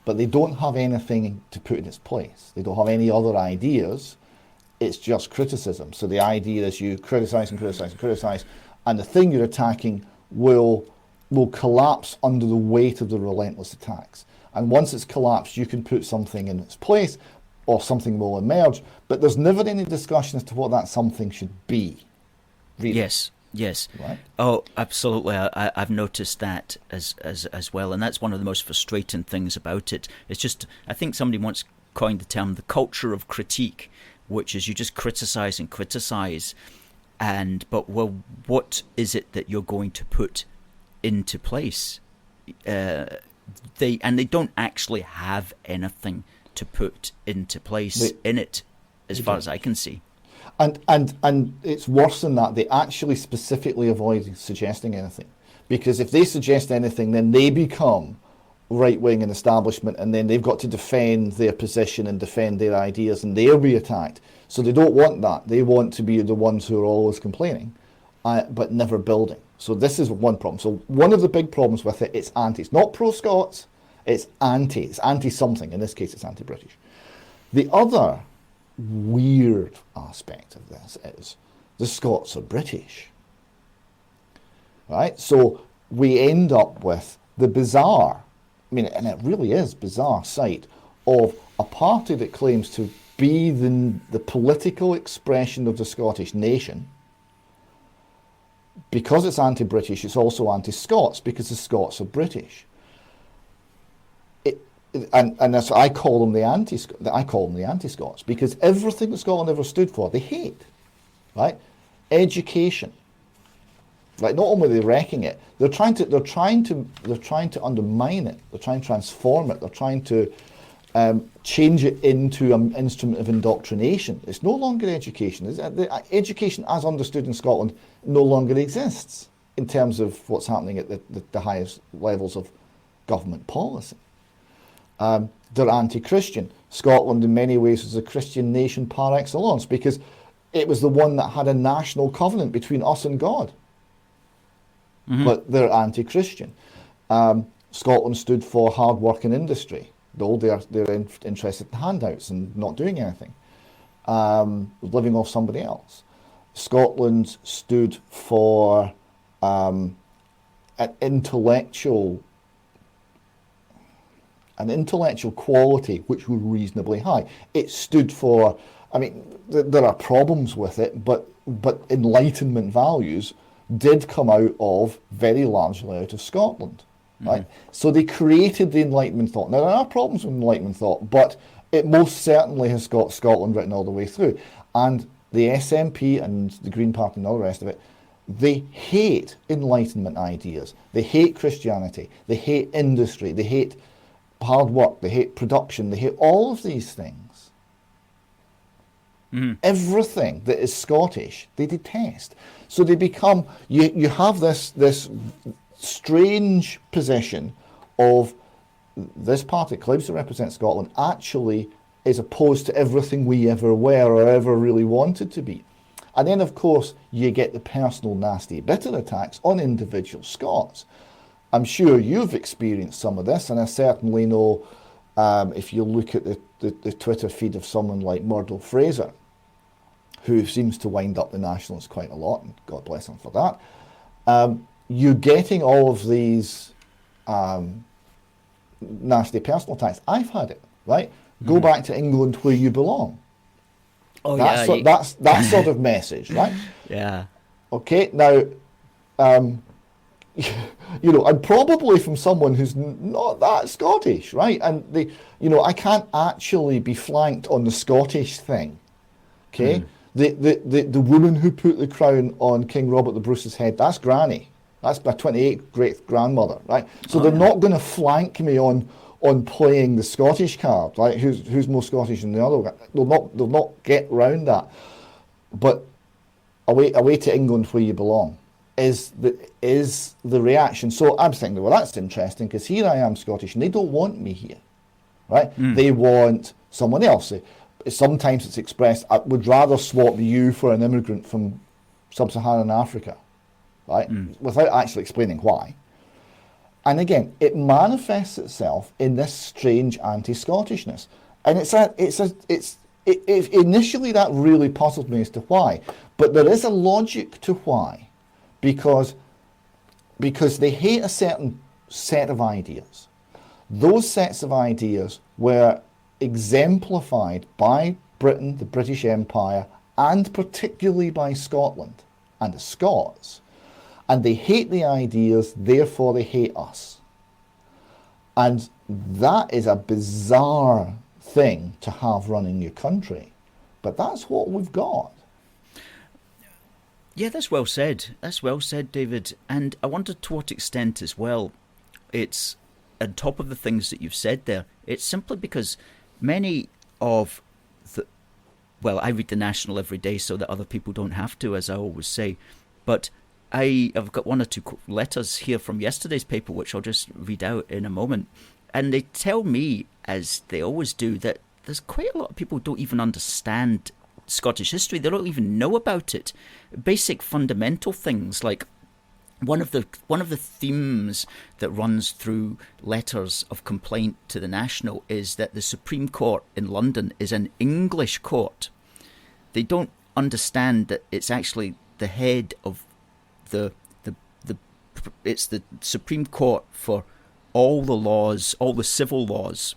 Speaker 1: But they don't have anything to put in its place. They don't have any other ideas. It's just criticism. So the idea is you criticise and criticise and criticise, and the thing you're attacking will collapse under the weight of the relentless attacks. And once it's collapsed, you can put something in its place, or something will emerge. But there's never any discussion as to what that something should be. Really. Yes. Right? Oh, absolutely. I've noticed that as well, and that's one of the most frustrating things about it. It's just, I think somebody once coined the term the culture of critique, which is you just criticise and criticise, but what is it that you're going to put into place? They don't actually have anything to put into place as far as I can see.
Speaker 6: And it's worse than that. They actually specifically avoid suggesting anything, because if they suggest anything, then they become right-wing and establishment, and then they've got to defend their position and defend their ideas, and they'll be attacked. So they don't want that. They want to be the ones who are always complaining, but never building. So this is one problem. So one of the big problems with it, it's anti. It's not pro-Scots, it's anti. It's anti-something. In this case, it's anti-British. The other weird aspect of this is the Scots are British, right? So we end up with the bizarre, and it really is bizarre sight of a party that claims to be the political expression of the Scottish nation. Because it's anti-British, it's also anti-Scots, because the Scots are British. And that's I call them the anti-Scots, because everything that Scotland ever stood for, they hate, right? Education, right? Not only are they wrecking it, they're trying to undermine it. They're trying to transform it. They're trying to change it into an instrument of indoctrination. It's no longer education. Education, as understood in Scotland, no longer exists in terms of what's happening at the highest levels of government policy. They're anti-Christian. Scotland, in many ways, was a Christian nation par excellence, because it was the one that had a national covenant between us and God. Mm-hmm. But they're anti-Christian. Scotland stood for hard work and industry, though they're interested in handouts and not doing anything, living off somebody else. Scotland stood for an intellectual quality which was reasonably high. It stood for, I mean, there are problems with it, but Enlightenment values did come out of, very largely out of Scotland, right? Mm-hmm. So they created the Enlightenment thought. Now, there are problems with Enlightenment thought, but it most certainly has got Scotland written all the way through. And the SNP and the Green Party and all the rest of it, they hate Enlightenment ideas. They hate Christianity. They hate industry. They hate hard work. They hate production. They hate all of these things. Mm. Everything that is Scottish, they detest. So they become, you have this strange position of this party claims to represent Scotland actually is opposed to everything we ever were or ever really wanted to be. And then, of course, you get the personal, nasty, bitter attacks on individual Scots. I'm sure you've experienced some of this, and I certainly know if you look at the Twitter feed of someone like Murdo Fraser, who seems to wind up the Nationalists quite a lot, and God bless him for that, you're getting all of these nasty personal attacks. I've had it, right? Go back to England where you belong.
Speaker 1: Oh,
Speaker 6: that's that sort of message, right?
Speaker 1: Yeah.
Speaker 6: Okay, now, you know, and probably from someone who's not that Scottish, right? And I can't actually be flanked on the Scottish thing, okay? The woman who put the crown on King Robert the Bruce's head, that's Granny. That's my 28th great grandmother, right? So they're not going to flank me on playing the Scottish card, right? Who's more Scottish than the other guy? They'll not get round that. But away to England where you belong is the reaction. So I'm thinking, well, that's interesting, because here I am Scottish and they don't want me here, right? They want someone else. Sometimes it's expressed, I would rather swap you for an immigrant from sub-Saharan Africa, right? Without actually explaining why. And again, it manifests itself in this strange anti-Scottishness. And initially that really puzzled me as to why. But there is a logic to why. Because they hate a certain set of ideas. Those sets of ideas were exemplified by Britain, the British Empire, and particularly by Scotland and the Scots. And they hate the ideas, therefore they hate us. And that is a bizarre thing to have running your country. But that's what we've got.
Speaker 1: Yeah, that's well said. That's well said, David. And I wonder to what extent as well, it's on top of the things that you've said there, it's simply because many of well, I read the National every day so that other people don't have to, as I always say, but I've got one or two letters here from yesterday's paper, which I'll just read out in a moment. And they tell me, as they always do, that there's quite a lot of people who don't even understand Scottish history. They don't even know about it. Basic fundamental things, like one of the themes that runs through letters of complaint to the National is that the Supreme Court in London is an English court. They don't understand that it's actually the head of it's the Supreme Court for all the laws, all the civil laws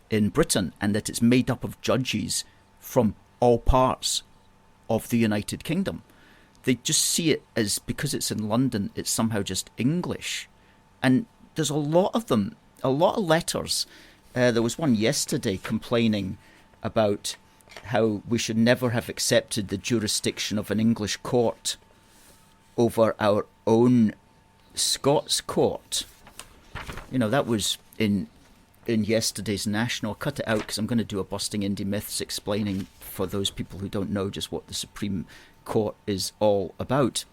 Speaker 1: in Britain, and that it's made up of judges from all parts of the United Kingdom. They just see it as, because it's in London, it's somehow just English. And there's a lot of them, a lot of letters. There was one yesterday complaining about how we should never have accepted the jurisdiction of an English court over our own Scots court. You know, that was in yesterday's National. I'll cut it out because I'm going to do a Busting Indie Myths explaining for those people who don't know just what the Supreme Court is all about.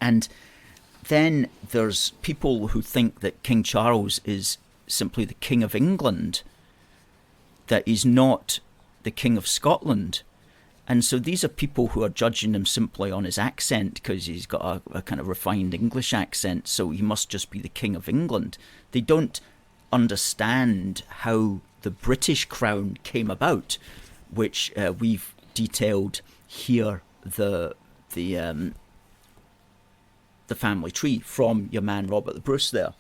Speaker 1: And then there's people who think that King Charles is simply the King of England, that he's not the King of Scotland. And so these are people who are judging him simply on his accent, because he's got a kind of refined English accent, so he must just be the King of England. They don't understand how the British crown came about, which we've detailed here, the family tree from your man Robert the Bruce there,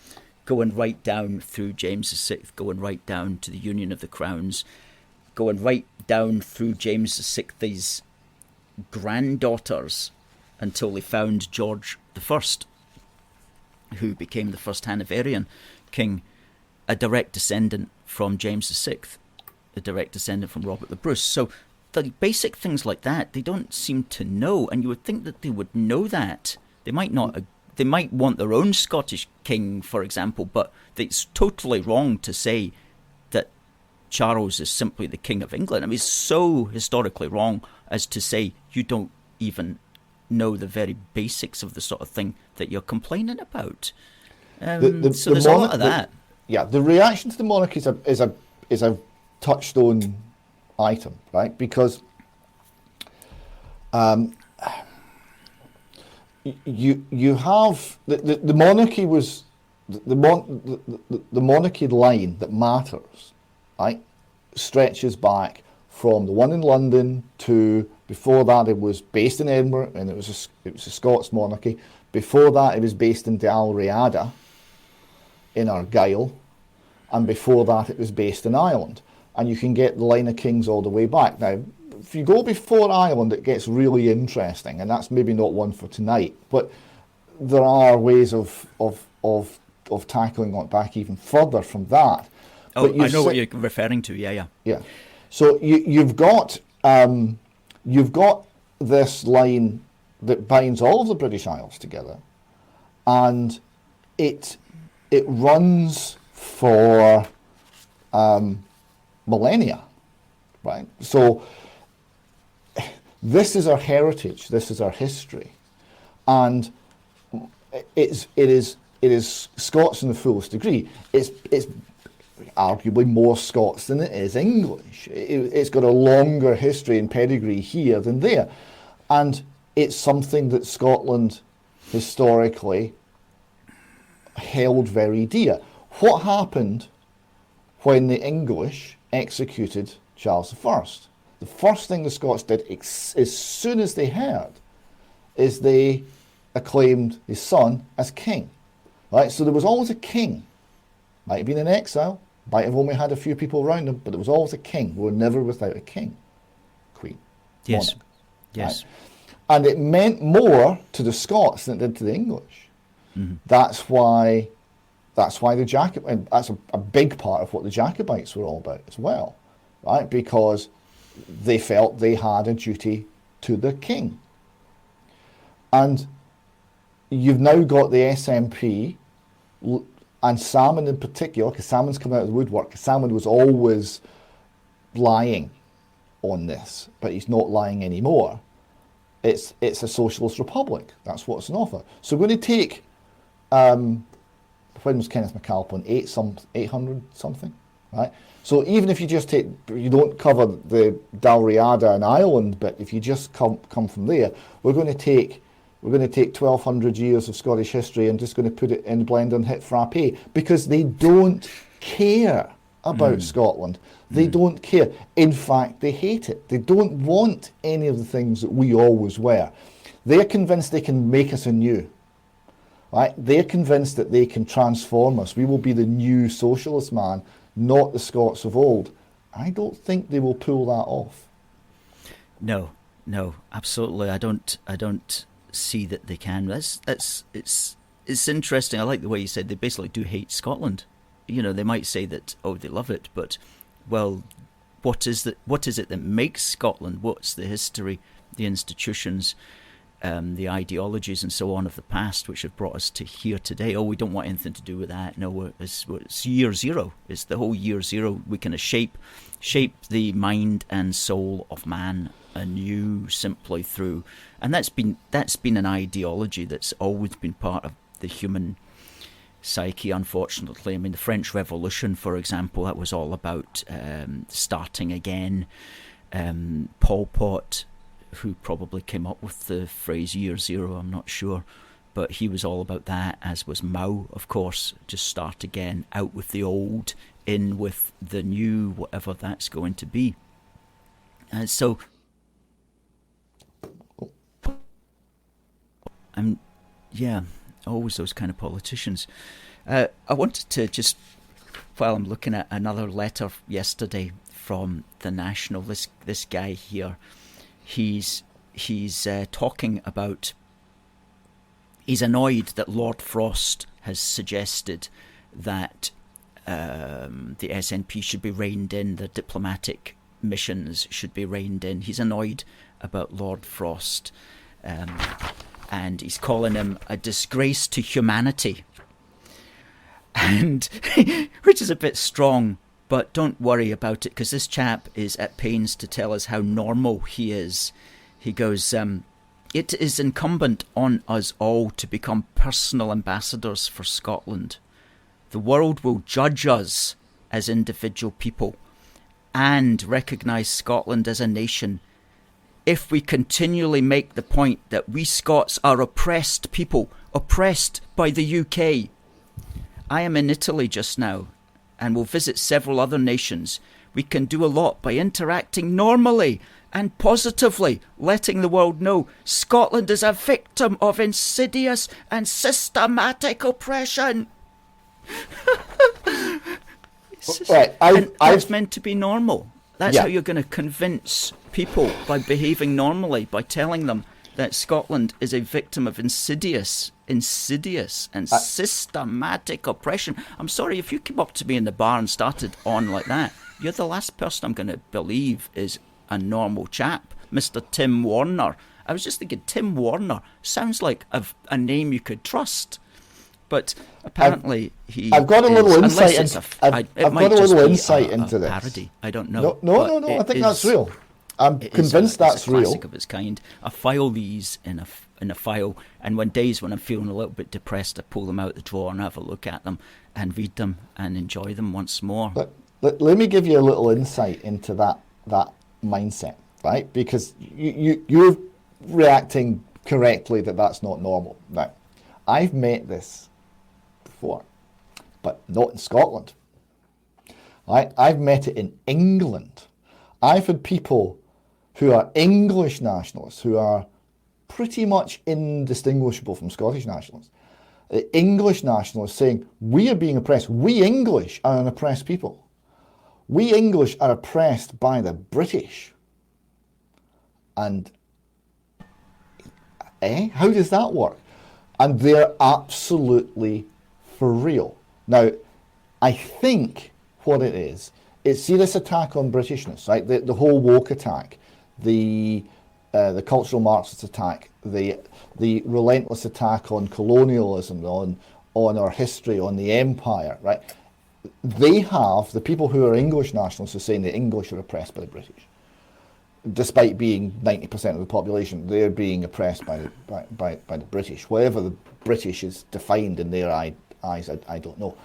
Speaker 1: going right down through James VI, going right down to the Union of the Crowns, going right down through James VI's granddaughters until they found George I, who became the first Hanoverian king, a direct descendant from James VI, a direct descendant from Robert the Bruce. So the basic things like that, they don't seem to know, and you would think that they would know that. They might not. They might want their own Scottish king, for example, but it's totally wrong to say that Charles is simply the King of England. I mean, it's so historically wrong as to say you don't even know the very basics of the sort of thing that you're complaining about. So there's a lot of that.
Speaker 6: The reaction to the monarchy is a touchstone item, right? Because you have the monarchy was the monarchy line that matters, right? Stretches back from the one in London to, before that it was based in Edinburgh, and it was a Scots monarchy. Before that it was based in Dalriada in Argyll, and before that it was based in Ireland. And you can get the line of kings all the way back. Now, if you go before Ireland, it gets really interesting, and that's maybe not one for tonight, but there are ways of tackling it back even further from that.
Speaker 1: Oh, I know what you're referring to. Yeah.
Speaker 6: So you've got this line that binds all of the British Isles together, and it runs for millennia, right? So this is our heritage, this is our history, and it is Scots in the fullest degree. It's arguably more Scots than it is English. It's got a longer history and pedigree here than there, and it's something that Scotland historically held very dear. What happened when the English executed Charles I? The first thing the Scots did, as soon as they heard, is they acclaimed his son as king. Right? So there was always a king. Might have been in exile, might have only had a few people around him, but there was always a king. We were never without a king. Queen.
Speaker 1: Yes.
Speaker 6: Monarch.
Speaker 1: Yes.
Speaker 6: Right? And it meant more to the Scots than it did to the English. Mm-hmm. That's why the Jacobite, that's a big part of what the Jacobites were all about as well, right? Because they felt they had a duty to the king. And you've now got the SNP, and Salmond in particular, because Salmond's come out of the woodwork. Salmond was always lying on this, but he's not lying anymore. It's a socialist republic. That's what's on offer. So we're going to take, when was Kenneth MacAlpin? 800 something, right? So even if you just take, you don't cover the Dalriada and Ireland bit, if you just come from there, we're going to take 1,200 years of Scottish history and just going to put it in Blender and hit frappe, because they don't care about Scotland. They don't care. In fact, they hate it. They don't want any of the things that we always were. They're convinced they can make us anew. Right? They're convinced that they can transform us. We will be the new socialist man, not the Scots of old. I don't think they will pull that off.
Speaker 1: No, no, absolutely. I don't see that they can. It's interesting. I like the way you said they basically do hate Scotland. You know, they might say that, oh, they love it, but, well, what is it that makes Scotland? What's the history, the institutions, the ideologies and so on of the past which have brought us to here today? Oh, we don't want anything to do with that. No, it's year zero. It's the whole year zero. We can shape the mind and soul of man anew simply through, and that's been an ideology that's always been part of the human psyche, unfortunately. I mean, the French Revolution, for example, that was all about starting again. Pol Pot, who probably came up with the phrase year zero, I'm not sure, but he was all about that, as was Mao, of course. Just start again, out with the old, in with the new, whatever that's going to be. And so yeah, always those kind of politicians. I wanted to just, while I'm looking at another letter yesterday from the National, this guy here, he's talking about, he's annoyed that Lord Frost has suggested that the SNP should be reined in, the diplomatic missions should be reined in. He's annoyed about Lord Frost, and he's calling him a disgrace to humanity, and which is a bit strong, but don't worry about it, because this chap is at pains to tell us how normal he is. He goes, it is incumbent on us all to become personal ambassadors for Scotland. The world will judge us as individual people and recognise Scotland as a nation if we continually make the point that we Scots are oppressed people, oppressed by the UK. I am in Italy just now and will visit several other nations. We can do a lot by interacting normally and positively, letting the world know Scotland is a victim of insidious and systematic oppression.
Speaker 6: Right,
Speaker 1: that's meant to be normal. That's
Speaker 6: Yeah.
Speaker 1: how you're going to convince people, by behaving normally, by telling them that Scotland is a victim of insidious and systematic oppression. I'm sorry, if you came up to me in the bar and started on like that, you're the last person I'm going to believe is a normal chap. Mr. Tim Warner. I was just thinking, Tim Warner sounds like a name you could trust. But apparently
Speaker 6: I've got a little insight into this.
Speaker 1: Parody. I don't know.
Speaker 6: No. I think that's real. I'm convinced that's real.
Speaker 1: It's a classic of its kind. I file these in a file, and when I'm feeling a little bit depressed, I pull them out the drawer and have a look at them and read them and enjoy them once more.
Speaker 6: Let me give you a little insight into that mindset, right? Because you're reacting correctly that that's not normal. Now, I've met this before, but not in Scotland. I've met it in England. I've had people who are English nationalists, who are pretty much indistinguishable from Scottish nationalists. English nationalists saying, we are being oppressed. We English are an oppressed people. We English are oppressed by the British. And how does that work? And they're absolutely for real. Now, I think what it is see this attack on Britishness, right? The whole woke attack, the cultural Marxist attack, the relentless attack on colonialism, on our history, on the empire, right? The people who are English nationalists are saying the English are oppressed by the British. Despite being 90% of the population, they're being oppressed by the British. Whatever the British is defined in their eyes, I don't know.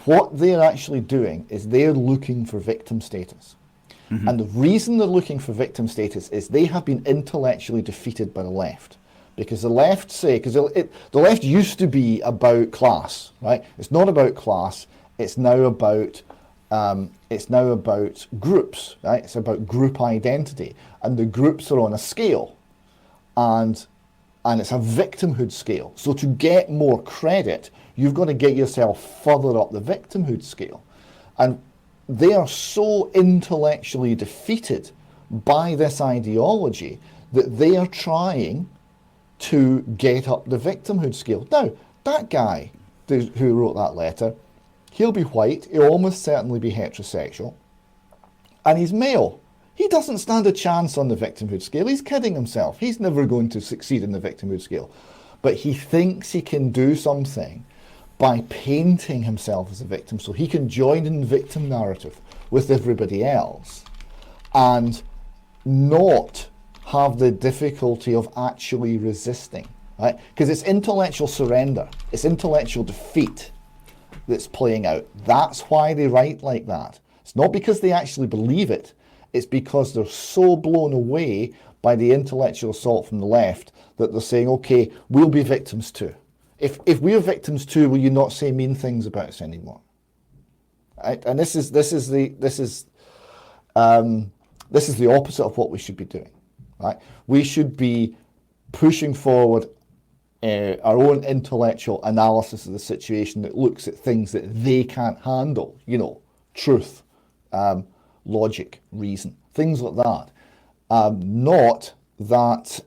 Speaker 6: What they're actually doing is they're looking for victim status. Mm-hmm. And the reason they're looking for victim status is they have been intellectually defeated by the left. Because the left the left used to be about class, right? It's not about class. It's now about groups, right? It's about group identity, and the groups are on a scale, and it's a victimhood scale. So to get more credit, you've got to get yourself further up the victimhood scale, and they are so intellectually defeated by this ideology that they are trying to get up the victimhood scale. Now, that guy who wrote that letter, he'll be white, he'll almost certainly be heterosexual, and he's male. He doesn't stand a chance on the victimhood scale. He's kidding himself. He's never going to succeed in the victimhood scale. But he thinks he can do something by painting himself as a victim, so he can join in the victim narrative with everybody else and not have the difficulty of actually resisting, right? Because it's intellectual surrender, it's intellectual defeat that's playing out. That's why they write like that. It's not because they actually believe it, it's because they're so blown away by the intellectual assault from the left that they're saying, okay, we'll be victims too. If we're victims too, will you not say mean things about us anymore? Right? And this is the opposite of what we should be doing. Right? We should be pushing forward our own intellectual analysis of the situation that looks at things that they can't handle. You know, truth, logic, reason, things like that. Not that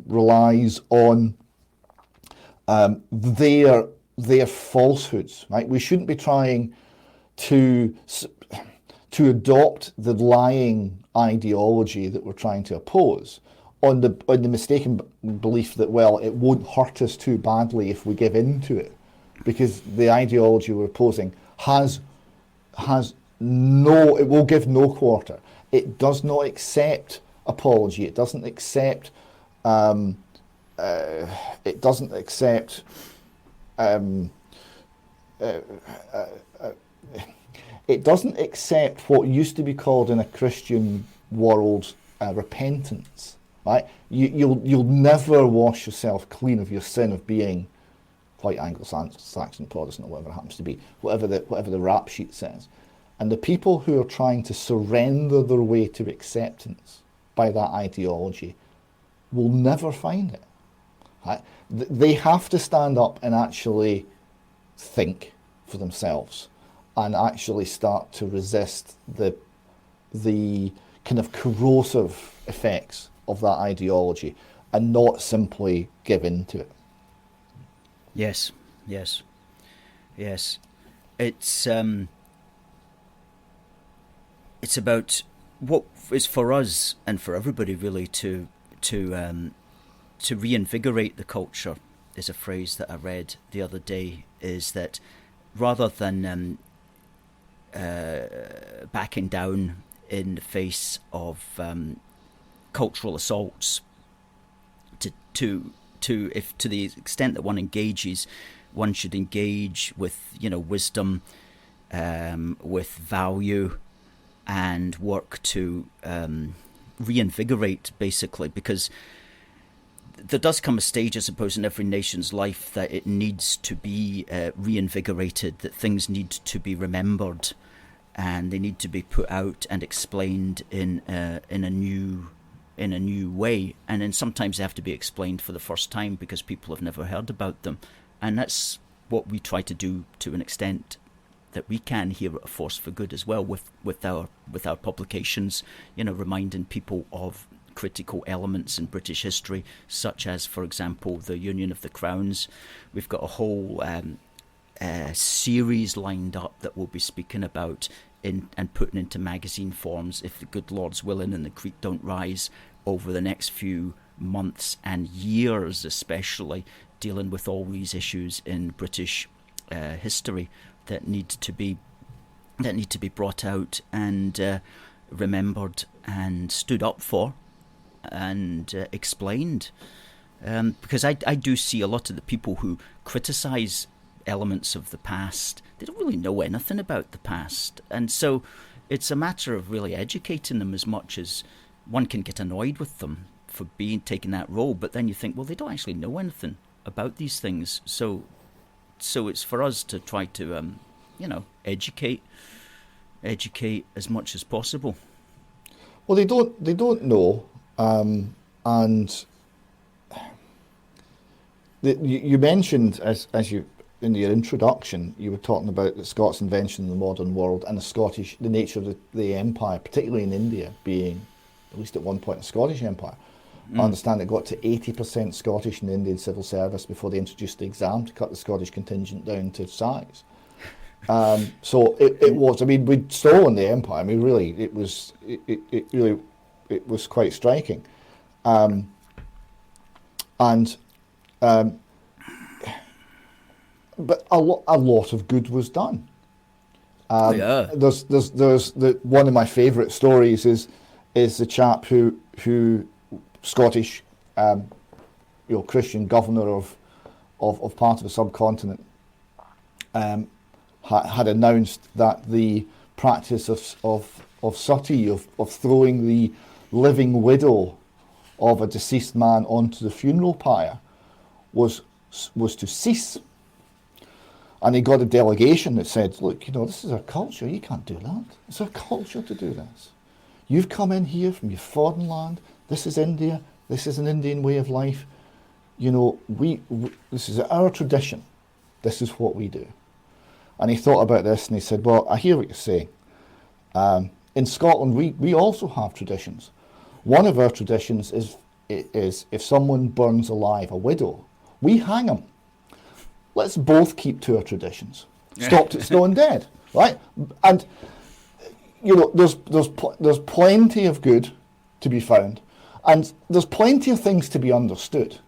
Speaker 6: relies on their falsehoods, right? We shouldn't be trying to adopt the lying ideology that we're trying to oppose on the mistaken belief that, well, it won't hurt us too badly if we give in to it, because the ideology we're opposing has no, it will give no quarter. It does not accept apology. It doesn't accept it doesn't accept what used to be called in a Christian world repentance. Right? You'll never wash yourself clean of your sin of being white, Anglo-Saxon, Protestant, or whatever it happens to be, whatever the rap sheet says. And the people who are trying to surrender their way to acceptance by that ideology will never find it. Right? They have to stand up and actually think for themselves and actually start to resist the kind of corrosive effects of that ideology and not simply give in to it.
Speaker 1: Yes. It's about what is for us and for everybody really to reinvigorate the culture, is a phrase that I read the other day, is that rather than backing down in the face of cultural assaults, to the extent that one engages, one should engage with wisdom, with value, and work to reinvigorate, basically, because there does come a stage, I suppose, in every nation's life that it needs to be reinvigorated, that things need to be remembered, and they need to be put out and explained in a new way. And then sometimes they have to be explained for the first time because people have never heard about them. And that's what we try to do to an extent that we can here at A Force for Good as well, with our publications, reminding people of critical elements in British history, such as, for example, the Union of the Crowns. We've got a whole series lined up that we'll be speaking about and putting into magazine forms, if the good Lord's willing and the creek don't rise, over the next few months and years, especially dealing with all these issues in British history that need to be brought out and remembered and stood up for and explained, because I do see a lot of the people who criticise elements of the past, they don't really know anything about the past, and so it's a matter of really educating them, as much as one can get annoyed with them for taking that role, but then you think, well, they don't actually know anything about these things, so it's for us to try to educate as much as possible.
Speaker 6: Well, they don't know, and you mentioned, as you in your introduction, you were talking about the Scots' invention in the modern world and the nature of the empire, particularly in India, being at least at one point, the Scottish Empire. I understand it got to 80% Scottish in the Indian civil service before they introduced the exam to cut the Scottish contingent down to size. So it was, I mean, we'd stolen the empire. I mean, really, it was quite striking. But a lot of good was done. There's one of my favourite stories is the chap who Scottish, Christian governor of part of the subcontinent, had announced that the practice of suttee, of throwing the living widow of a deceased man onto the funeral pyre was to cease. And he got a delegation that said, look, this is our culture, you can't do that. It's our culture to do this. You've come in here from your foreign land, this is India, this is an Indian way of life. This is our tradition, this is what we do. And he thought about this and he said, well, I hear what you're saying. In Scotland, we also have traditions. One of our traditions is if someone burns alive a widow, we hang them. Let's both keep to our traditions. Stopped at stone dead, right? And there's plenty of good to be found, and there's plenty of things to be understood,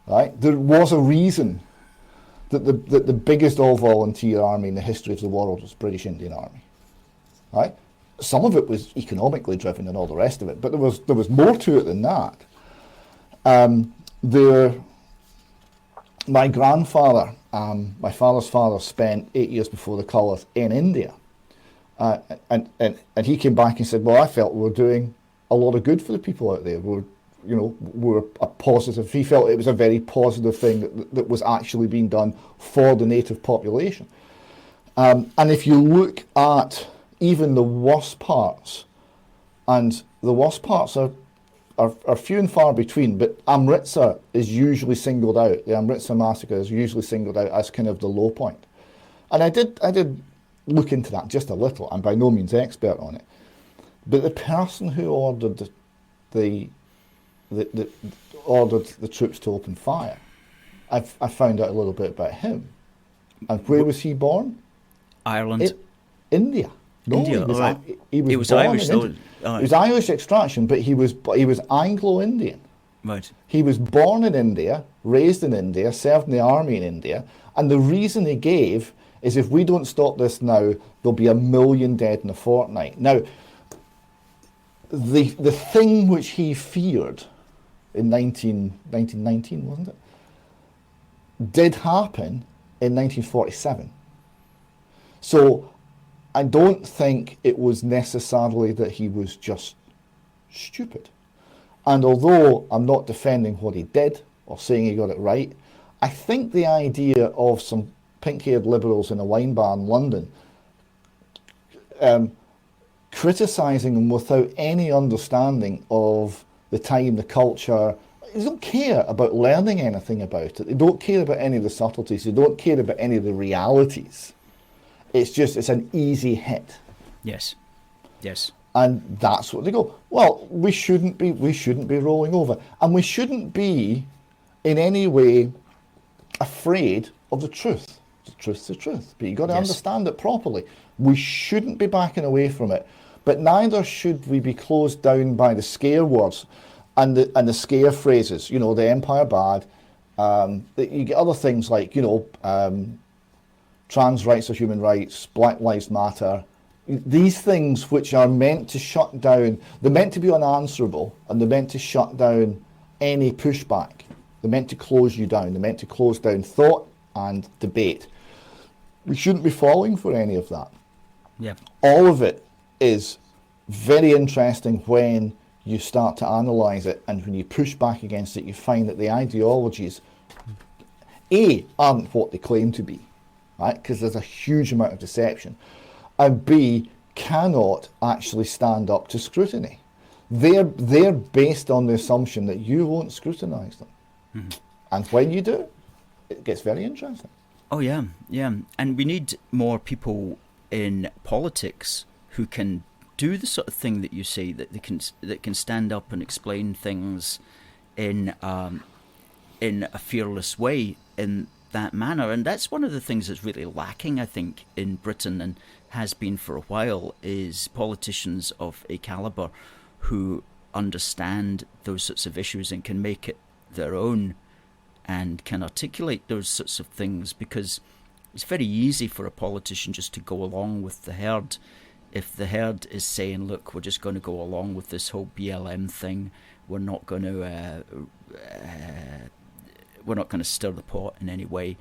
Speaker 6: right? There was a reason that the biggest all-volunteer army in the history of the world was British Indian Army, right? Some of it was economically driven and all the rest of it, but there was more to it than that. My grandfather, my father's father, spent 8 years before the colours in India, and he came back and said, well, I felt we were doing a lot of good for the people out there. We're a positive. He felt it was a very positive thing that was actually being done for the native population. And if you look at even the worst parts, and the worst parts are few and far between, but Amritsar is usually singled out. The Amritsar massacre is usually singled out as kind of the low point. And I did look into that just a little. I'm by no means expert on it, but the person who ordered the troops to open fire, I found out a little bit about him. And where was he born?
Speaker 1: Ireland.
Speaker 6: India. No,
Speaker 1: India.
Speaker 6: He was
Speaker 1: Irish though.
Speaker 6: He was Irish extraction, but he was Anglo-Indian.
Speaker 1: Right.
Speaker 6: He was born in India, raised in India, served in the army in India, and the reason he gave is if we don't stop this now, there'll be 1 million dead in a fortnight. Now, the thing which he feared in 1919, wasn't it, did happen in 1947. So I don't think it was necessarily that he was just stupid. And although I'm not defending what he did or saying he got it right, I think the idea of some pink-haired liberals in a wine bar in London criticising him without any understanding of the time, the culture. They don't care about learning anything about it. They don't care about any of the subtleties. They don't care about any of the realities. It's an easy hit.
Speaker 1: Yes.
Speaker 6: And that's what they go, well, we shouldn't be rolling over. And we shouldn't be in any way afraid of the truth. The truth's the truth. But you've got to understand it properly. We shouldn't be backing away from it. But neither should we be closed down by the scare words and the scare phrases. The empire bad. You get other things like, trans rights are human rights, Black Lives Matter. These things which are meant to shut down, they're meant to be unanswerable, and they're meant to shut down any pushback. They're meant to close you down. They're meant to close down thought and debate. We shouldn't be falling for any of that.
Speaker 1: Yeah.
Speaker 6: All of it is very interesting when you start to analyse it, and when you push back against it, you find that the ideologies, A, aren't what they claim to be, right? Because there's a huge amount of deception. And B, cannot actually stand up to scrutiny. They're based on the assumption that you won't scrutinise them. Mm-hmm. And when you do, it gets very interesting.
Speaker 1: Oh yeah. And we need more people in politics who can do the sort of thing that you say, that they can stand up and explain things in a fearless way in that manner. And that's one of the things that's really lacking, I think, in Britain, and has been for a while, is politicians of a calibre who understand those sorts of issues and can make it their own and can articulate those sorts of things, because it's very easy for a politician just to go along with the herd. If the herd is saying, look, we're just going to go along with this whole BLM thing, we're not going to stir the pot in any way,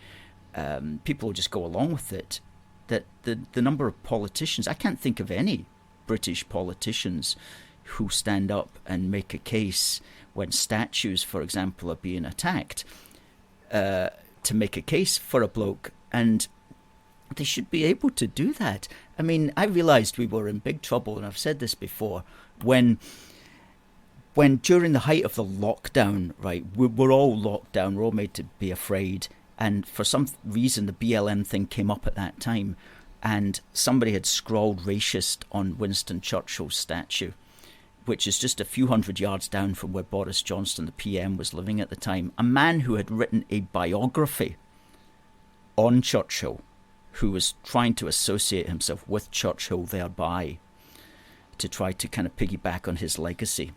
Speaker 1: people will just go along with it. That the number of politicians, I can't think of any British politicians who stand up and make a case when statues, for example, are being attacked, to make a case for a bloke, and they should be able to do that. I mean, I realised we were in big trouble, and I've said this before, when during the height of the lockdown, right, we're all locked down, we're all made to be afraid, and for some reason the BLM thing came up at that time, and somebody had scrawled racist on Winston Churchill's statue, which is just a few hundred yards down from where Boris Johnson, the PM, was living at the time. A man who had written a biography on Churchill, who was trying to associate himself with Churchill thereby, to try to kind of piggyback on his legacy.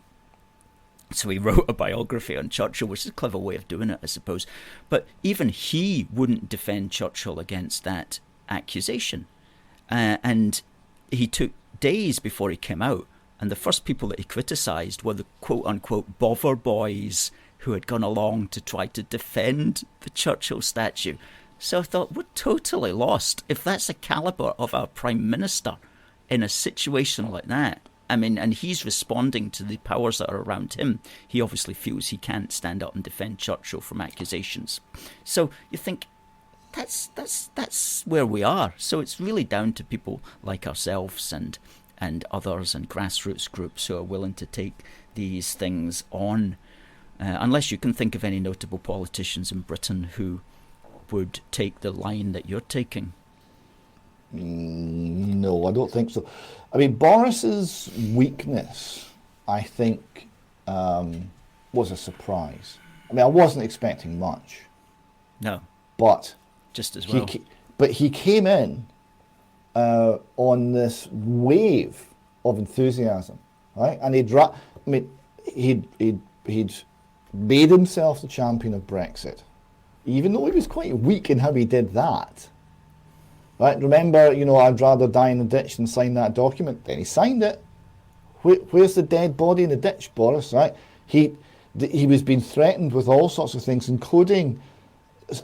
Speaker 1: So he wrote a biography on Churchill, which is a clever way of doing it, I suppose. But even he wouldn't defend Churchill against that accusation. And he took days before he came out. And the first people that he criticised were the quote-unquote bother boys who had gone along to try to defend the Churchill statue. So I thought, we're totally lost if that's the calibre of our Prime Minister in a situation like that. I mean, and he's responding to the powers that are around him. He obviously feels he can't stand up and defend Churchill from accusations. So you think, that's where we are. So it's really down to people like ourselves and others and grassroots groups who are willing to take these things on. Unless you can think of any notable politicians in Britain who would take the line that you're taking.
Speaker 6: No, I don't think so. I mean, Boris's weakness, I think, was a surprise. I mean, I wasn't expecting much.
Speaker 1: No.
Speaker 6: But
Speaker 1: just as well.
Speaker 6: He came in on this wave of enthusiasm, right? And he'd made himself the champion of Brexit, even though he was quite weak in how he did that. Right? Remember, I'd rather die in a ditch than sign that document. Then he signed it. Where's the dead body in the ditch, Boris? Right? He was being threatened with all sorts of things, including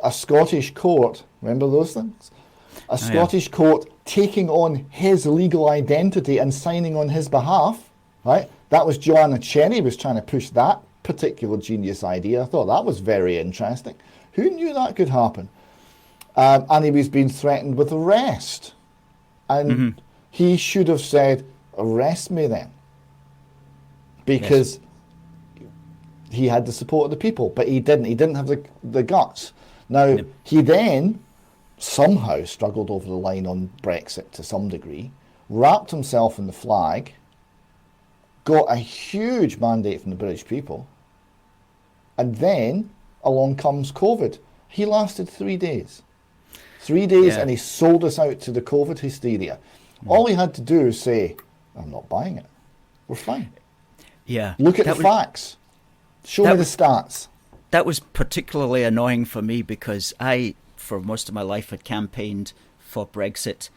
Speaker 6: a Scottish court. Remember those things? A Scottish court taking on his legal identity and signing on his behalf. Right? That was Joanna Cherry was trying to push that particular genius idea. I thought that was very interesting. Who knew that could happen? And he was being threatened with arrest. And he should have said, arrest me then. Because he had the support of the people. But he didn't. He didn't have the guts. Now, he then somehow struggled over the line on Brexit to some degree, wrapped himself in the flag, got a huge mandate from the British people, and then along comes COVID. He lasted 3 days. 3 days, and he sold us out to the COVID hysteria. All he had to do is say, I'm not buying it. We're fine.
Speaker 1: Yeah.
Speaker 6: Look at the facts. Show me the stats.
Speaker 1: That was particularly annoying for me because I, for most of my life, had campaigned for Brexit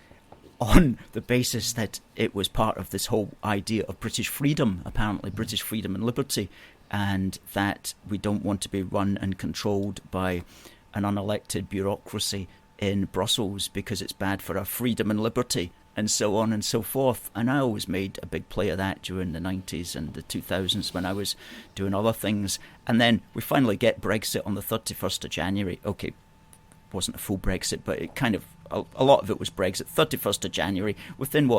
Speaker 1: on the basis that it was part of this whole idea of British freedom, apparently British freedom and liberty, and that we don't want to be run and controlled by an unelected bureaucracy in Brussels because it's bad for our freedom and liberty, and so on and so forth. And I always made a big play of that during the 90s and the 2000s when I was doing other things. And then we finally get Brexit on the 31st of January. Okay, it wasn't a full Brexit, but it kind of, a lot of it was Brexit. 31st of January, within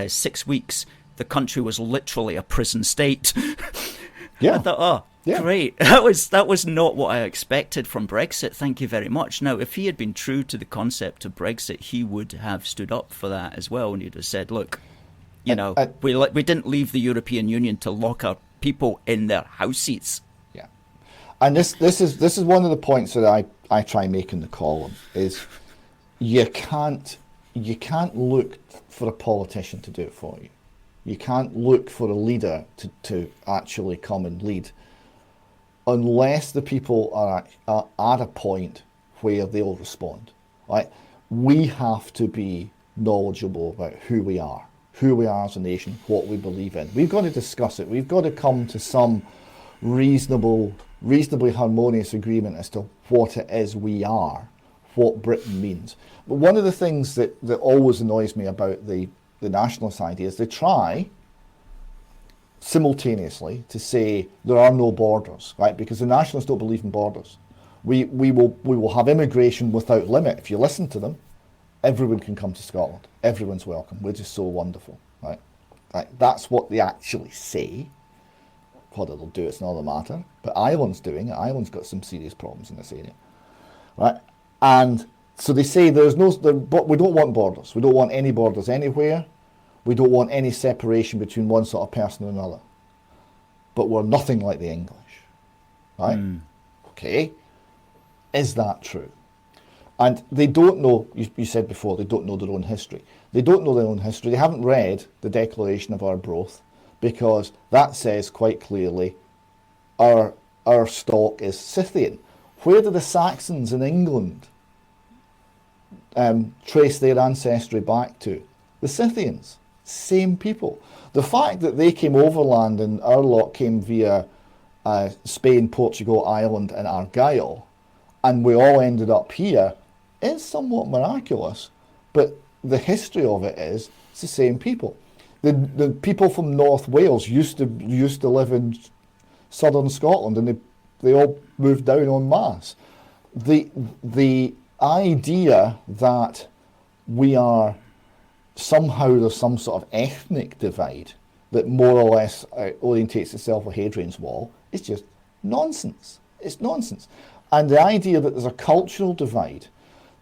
Speaker 1: 6 weeks, the country was literally a prison state.
Speaker 6: Yeah.
Speaker 1: I thought, great. That was not what I expected from Brexit. Thank you very much. Now, if he had been true to the concept of Brexit, he would have stood up for that as well, and he'd have said, look, You know, we didn't leave the European Union to lock our people in their house seats.
Speaker 6: Yeah, and this is one of the points that I try and make in the column is you can't look for a politician to do it for you. You can't look for a leader to actually come and lead unless the people are at a point where they'll respond. Right? We have to be knowledgeable about who we are as a nation, what we believe in. We've got to discuss it. We've got to come to some reasonably harmonious agreement as to what it is we are, what Britain means. But one of the things that always annoys me about the nationalist idea is they try simultaneously to say there are no borders, right? Because the nationalists don't believe in borders. We will have immigration without limit. If you listen to them, everyone can come to Scotland. Everyone's welcome. We're just so wonderful, right? That's what they actually say. Whether they'll do it's another matter. But Ireland's doing it. Ireland's got some serious problems in this area, right? And so they say but we don't want borders. We don't want any borders anywhere. We don't want any separation between one sort of person and another. But we're nothing like the English, right? Okay, is that true? And they don't know, you said before, they don't know their own history. They don't know their own history. They haven't read the Declaration of Arbroath, because that says quite clearly our stock is Scythian. Where do the Saxons in England trace their ancestry back to? The Scythians, same people. The fact that they came overland and our lot came via Spain, Portugal, Ireland and Argyll, and we all ended up here, is somewhat miraculous, but the history of it is it's the same people. The people from North Wales used to live in southern Scotland, and they all moved down en masse. The idea that we are somehow there's some sort of ethnic divide that more or less orientates itself with Hadrian's Wall is just nonsense. It's nonsense. And the idea that there's a cultural divide,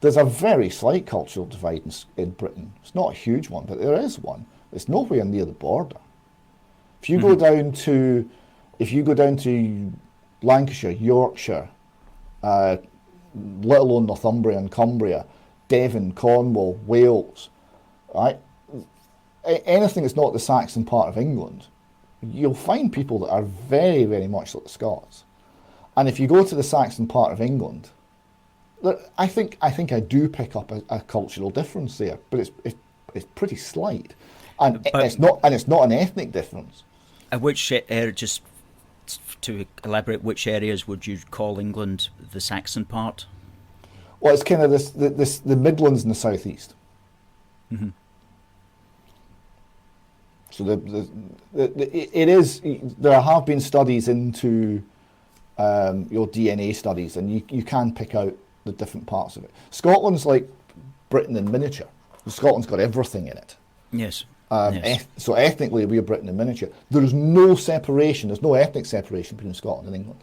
Speaker 6: there's a very slight cultural divide in Britain. It's not a huge one, but there is one. It's nowhere near the border. If you go down to Lancashire, Yorkshire, let alone Northumbria and Cumbria, Devon, Cornwall, Wales, right? Anything that's not the Saxon part of England, you'll find people that are very, very much like the Scots. And if you go to the Saxon part of England, I think I do pick up a cultural difference there, but it's pretty slight, and it's not an ethnic difference.
Speaker 1: Which area, just to elaborate, which areas would you call England the Saxon part?
Speaker 6: Well, it's kind of the Midlands and the southeast.
Speaker 1: Mm-hmm.
Speaker 6: So it is. There have been studies into your DNA studies, and you can pick out the different parts of it. Scotland's like Britain in miniature. Scotland's got everything in it.
Speaker 1: Yes.
Speaker 6: Yes. So ethnically, we're Britain in miniature. There's no separation. There's no ethnic separation between Scotland and England.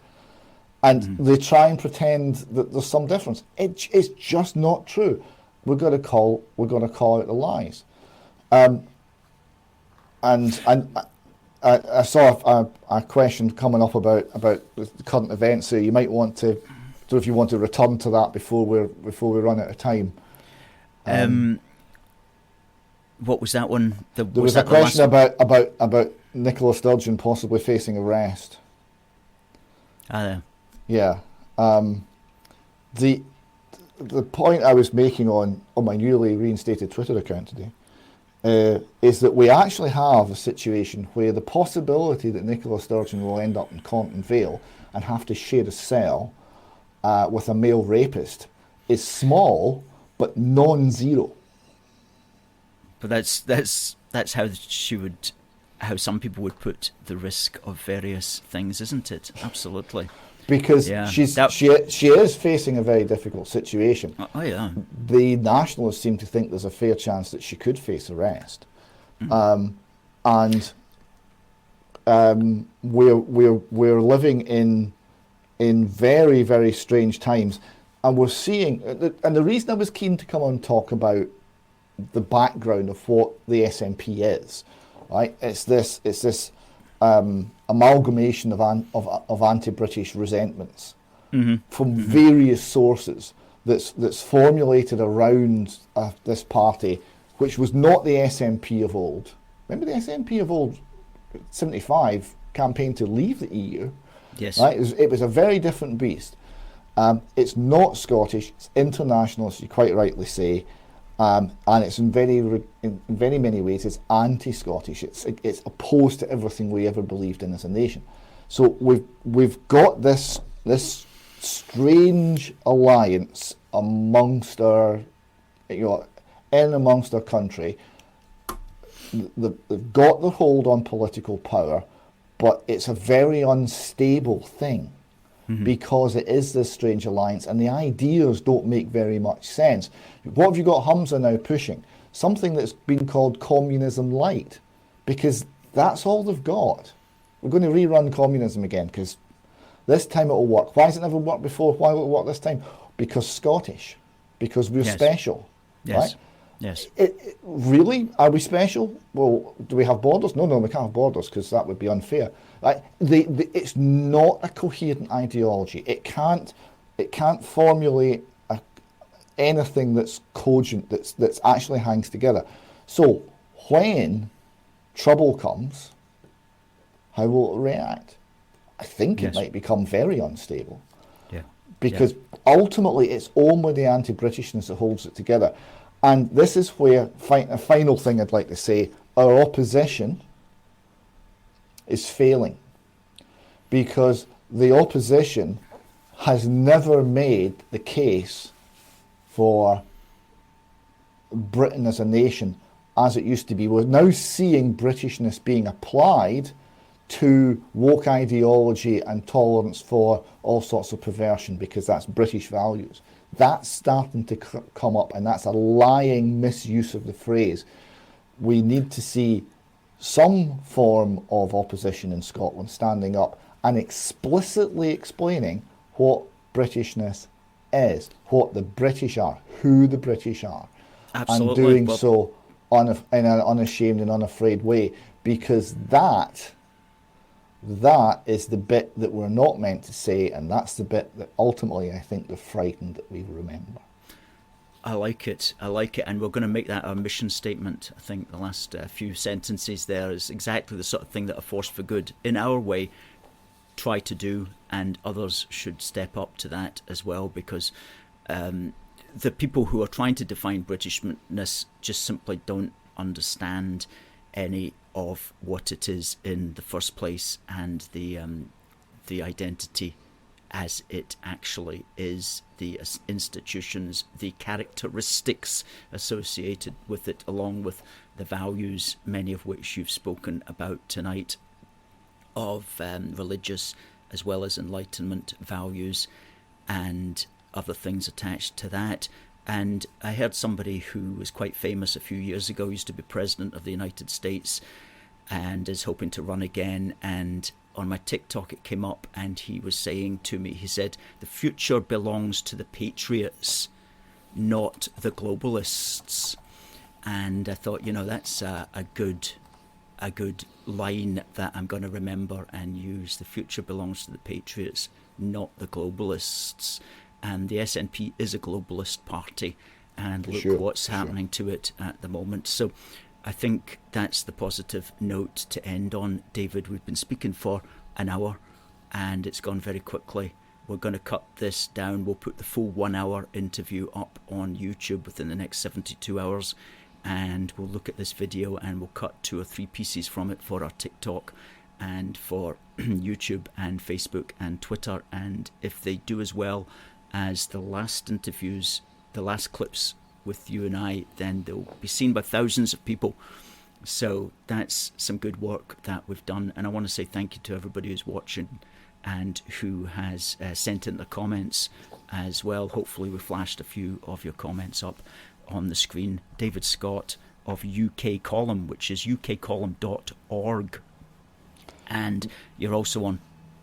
Speaker 6: And they try and pretend that there's some difference. It's just not true. We're going to call out the lies. And I saw a question coming up about the current events. So you might want to, if you want to return to that before we run out of time.
Speaker 1: What was that one?
Speaker 6: There was a question about Nicola Sturgeon possibly facing arrest. Yeah. The point I was making on my newly reinstated Twitter account today is that we actually have a situation where the possibility that Nicola Sturgeon will end up in Compton Vale and have to share a cell with a male rapist is small, but non-zero.
Speaker 1: But that's how some people would put the risk of various things, isn't it? Absolutely.
Speaker 6: Because she is facing a very difficult situation.
Speaker 1: Oh yeah.
Speaker 6: The nationalists seem to think there's a fair chance that she could face arrest, and we're living in very, very strange times, and we're seeing. And the reason I was keen to come on and talk about the background of what the SNP is right? It's this amalgamation of anti-British resentments from various sources that's formulated around this party, which was not the SNP of old. Remember the SNP of old, 75, campaigned to leave the EU?
Speaker 1: Yes.
Speaker 6: Right? It was a very different beast. It's not Scottish, it's international, as you quite rightly say, and it's in very many ways it's anti-Scottish. It's opposed to everything we ever believed in as a nation. So we've got this strange alliance amongst our, amongst our country. They've got their hold on political power, but it's a very unstable thing because it is this strange alliance and the ideas don't make very much sense. What have you got Humza now pushing? Something that's been called communism light, because that's all they've got. We're going to rerun communism again because this time it will work. Why has it never worked before? Why will it work this time? Because Scottish, because we're special, right?
Speaker 1: Yes.
Speaker 6: Really? Are we special? Well, do we have borders? No, we can't have borders because that would be unfair. Right? It's not a coherent ideology. It can't formulate anything that's cogent, that's actually hangs together. So when trouble comes, how will it react? I think it might become very unstable.
Speaker 1: Yeah.
Speaker 6: Because ultimately it's only the anti-Britishness that holds it together. And this is where, a final thing I'd like to say, our opposition is failing. Because the opposition has never made the case for Britain as a nation as it used to be. We're now seeing Britishness being applied to woke ideology and tolerance for all sorts of perversion because that's British values. That's starting to come up, and that's a lying misuse of the phrase. We need to see some form of opposition in Scotland standing up and explicitly explaining what Britishness is, what the British are, who the British are.
Speaker 1: Absolutely.
Speaker 6: And doing so in an unashamed and unafraid way, because that is the bit that we're not meant to say, and that's the bit that ultimately I think they're frightened that we remember.
Speaker 1: I like it, and we're going to make that our mission statement. I think the last few sentences there is exactly the sort of thing that a force for good, in our way, try to do, and others should step up to that as well, because the people who are trying to define Britishness just simply don't understand any of what it is in the first place, and the identity as it actually is, the institutions, the characteristics associated with it, along with the values, many of which you've spoken about tonight, of religious as well as Enlightenment values and other things attached to that. And I heard somebody who was quite famous a few years ago, used to be President of the United States and is hoping to run again, and on my TikTok it came up and he was saying to me, he said, the future belongs to the patriots, not the globalists. And I thought, that's a good line that I'm going to remember and use. The future belongs to the patriots, not the globalists. And the SNP is a globalist party, and look what's happening to it at the moment. So I think that's the positive note to end on. David, we've been speaking for an hour and it's gone very quickly. We're going to cut this down. We'll put the full 1 hour interview up on YouTube within the next 72 hours, and we'll look at this video and we'll cut 2 or 3 pieces from it for our TikTok and for YouTube and Facebook and Twitter. And if they do as well as the last interviews, the last clips with you and I, then they'll be seen by thousands of people. So that's some good work that we've done, and I want to say thank you to everybody who's watching and who has sent in the comments as well. Hopefully we flashed a few of your comments up on the screen. David Scott of UK Column, which is ukcolumn.org, and you're also on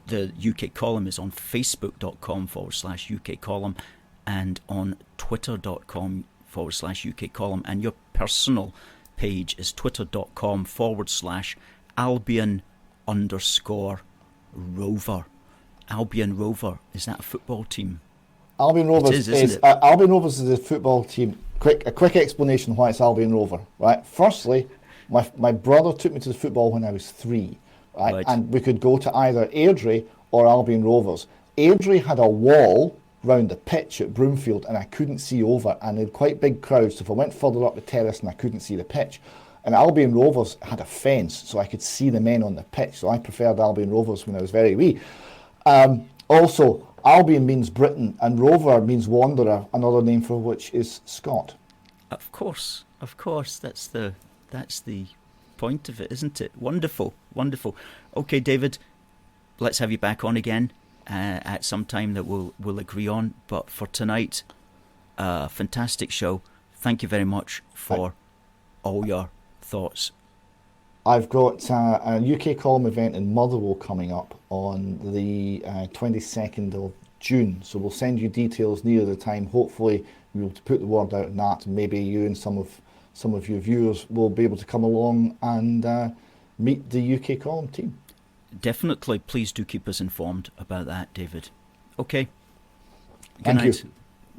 Speaker 1: the UK Column is on facebook.com/UK Column and on twitter.com/UK Column, and your personal page is twitter.com/Albion_Rover. Albion Rover, is that a football team?
Speaker 6: Albion Rovers Albion Rovers is a football team. A quick explanation why it's Albion Rover, right? Firstly, my brother took me to the football when I was 3, right? And we could go to either Airdrie or Albion Rovers. Airdrie had a wall round the pitch at Broomfield and I couldn't see over, and they had quite big crowds, so if I went further up the terrace and I couldn't see the pitch. And Albion Rovers had a fence so I could see the men on the pitch, so I preferred Albion Rovers when I was very wee. Also, Albion means Britain and Rover means wanderer, another name for which is Scot.
Speaker 1: Of course, that's the point of it, isn't it? Wonderful. Okay, David, let's have you back on again at some time that we'll agree on. But for tonight, fantastic show. Thank you very much for all your thoughts.
Speaker 6: I've got a UK column event in Motherwell coming up on the 22nd of June, so we'll send you details near the time. Hopefully we'll put the word out on that, and maybe you and some of your viewers will be able to come along and meet the UK column team.
Speaker 1: Definitely, please do keep us informed about that, David. Okay. Good
Speaker 6: Thank
Speaker 1: night.
Speaker 6: you.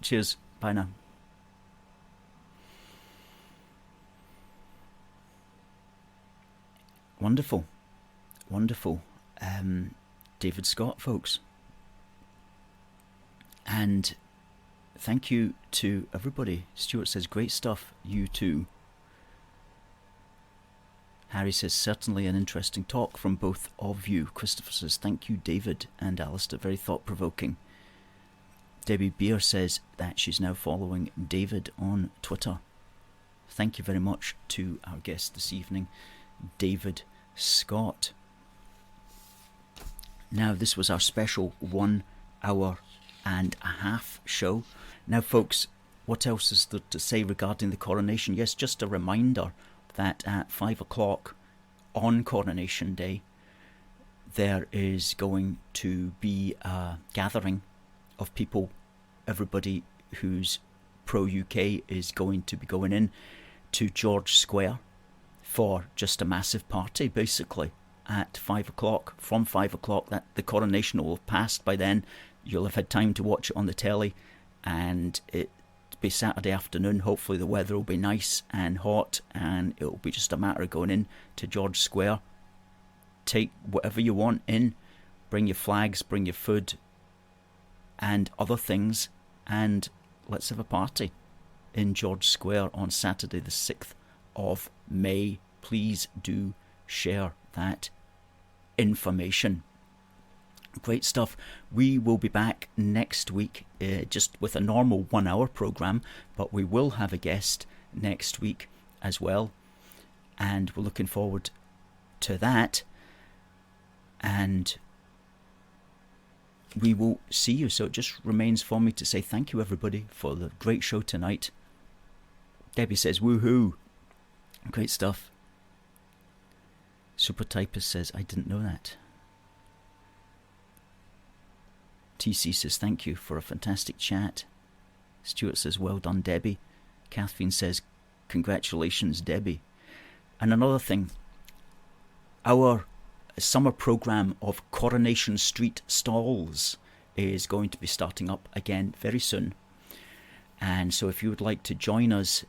Speaker 1: Cheers. Bye now. Wonderful. David Scott, folks. And thank you to everybody. Stuart says, great stuff. You too. Harry says, certainly an interesting talk from both of you. Christopher says, thank you, David and Alistair. Very thought-provoking. Debbie Beer says that she's now following David on Twitter. Thank you very much to our guest this evening, David Scott. Now, this was our special 1 hour and a half show. Now, folks, what else is there to say regarding the coronation? Yes, just a reminder that at 5 o'clock on Coronation Day, there is going to be a gathering of people. Everybody who's pro-UK is going to be going in to George Square for just a massive party, basically, at 5 o'clock. From 5 o'clock, that the coronation will have passed by then. You'll have had time to watch it on the telly, and it'll be Saturday afternoon. Hopefully the weather will be nice and hot, and it'll be just a matter of going in to George Square. Take whatever you want in, bring your flags, bring your food and other things, and let's have a party in George Square on Saturday the 6th of May. Please do share that information. Great stuff. We will be back next week just with a normal 1 hour programme, but we will have a guest next week as well, and we're looking forward to that, and we will see you. So it just remains for me to say thank you, everybody, for the great show tonight. Debbie says woohoo, great stuff. Super Typist says I didn't know that. TC says thank you for a fantastic chat. Stuart says well done, Debbie. Catherine says congratulations, Debbie. And another thing, our summer programme of Coronation Street stalls is going to be starting up again very soon. And so if you would like to join us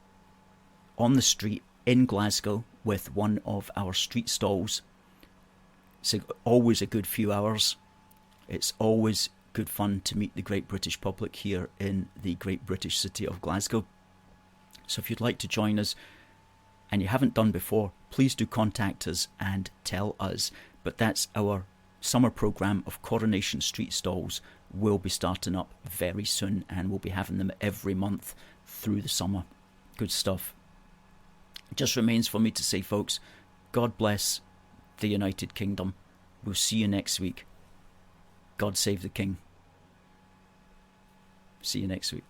Speaker 1: on the street in Glasgow with one of our street stalls, it's always a good few hours. It's always good fun to meet the great British public here in the great British city of Glasgow. So if you'd like to join us and you haven't done before, please do contact us and tell us. But that's our summer programme of Coronation Street stalls. Will be starting up very soon, and we'll be having them every month through the summer. Good stuff. It just remains for me to say, folks, God bless the United Kingdom. We'll see you next week. God save the King. See you next week.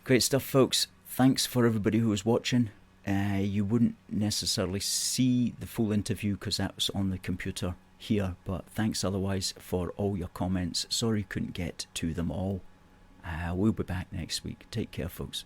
Speaker 1: Great stuff, folks. Thanks for everybody who was watching. You wouldn't necessarily see the full interview because that was on the computer here, but thanks otherwise for all your comments. Sorry couldn't get to them all. We'll be back next week. Take care, folks.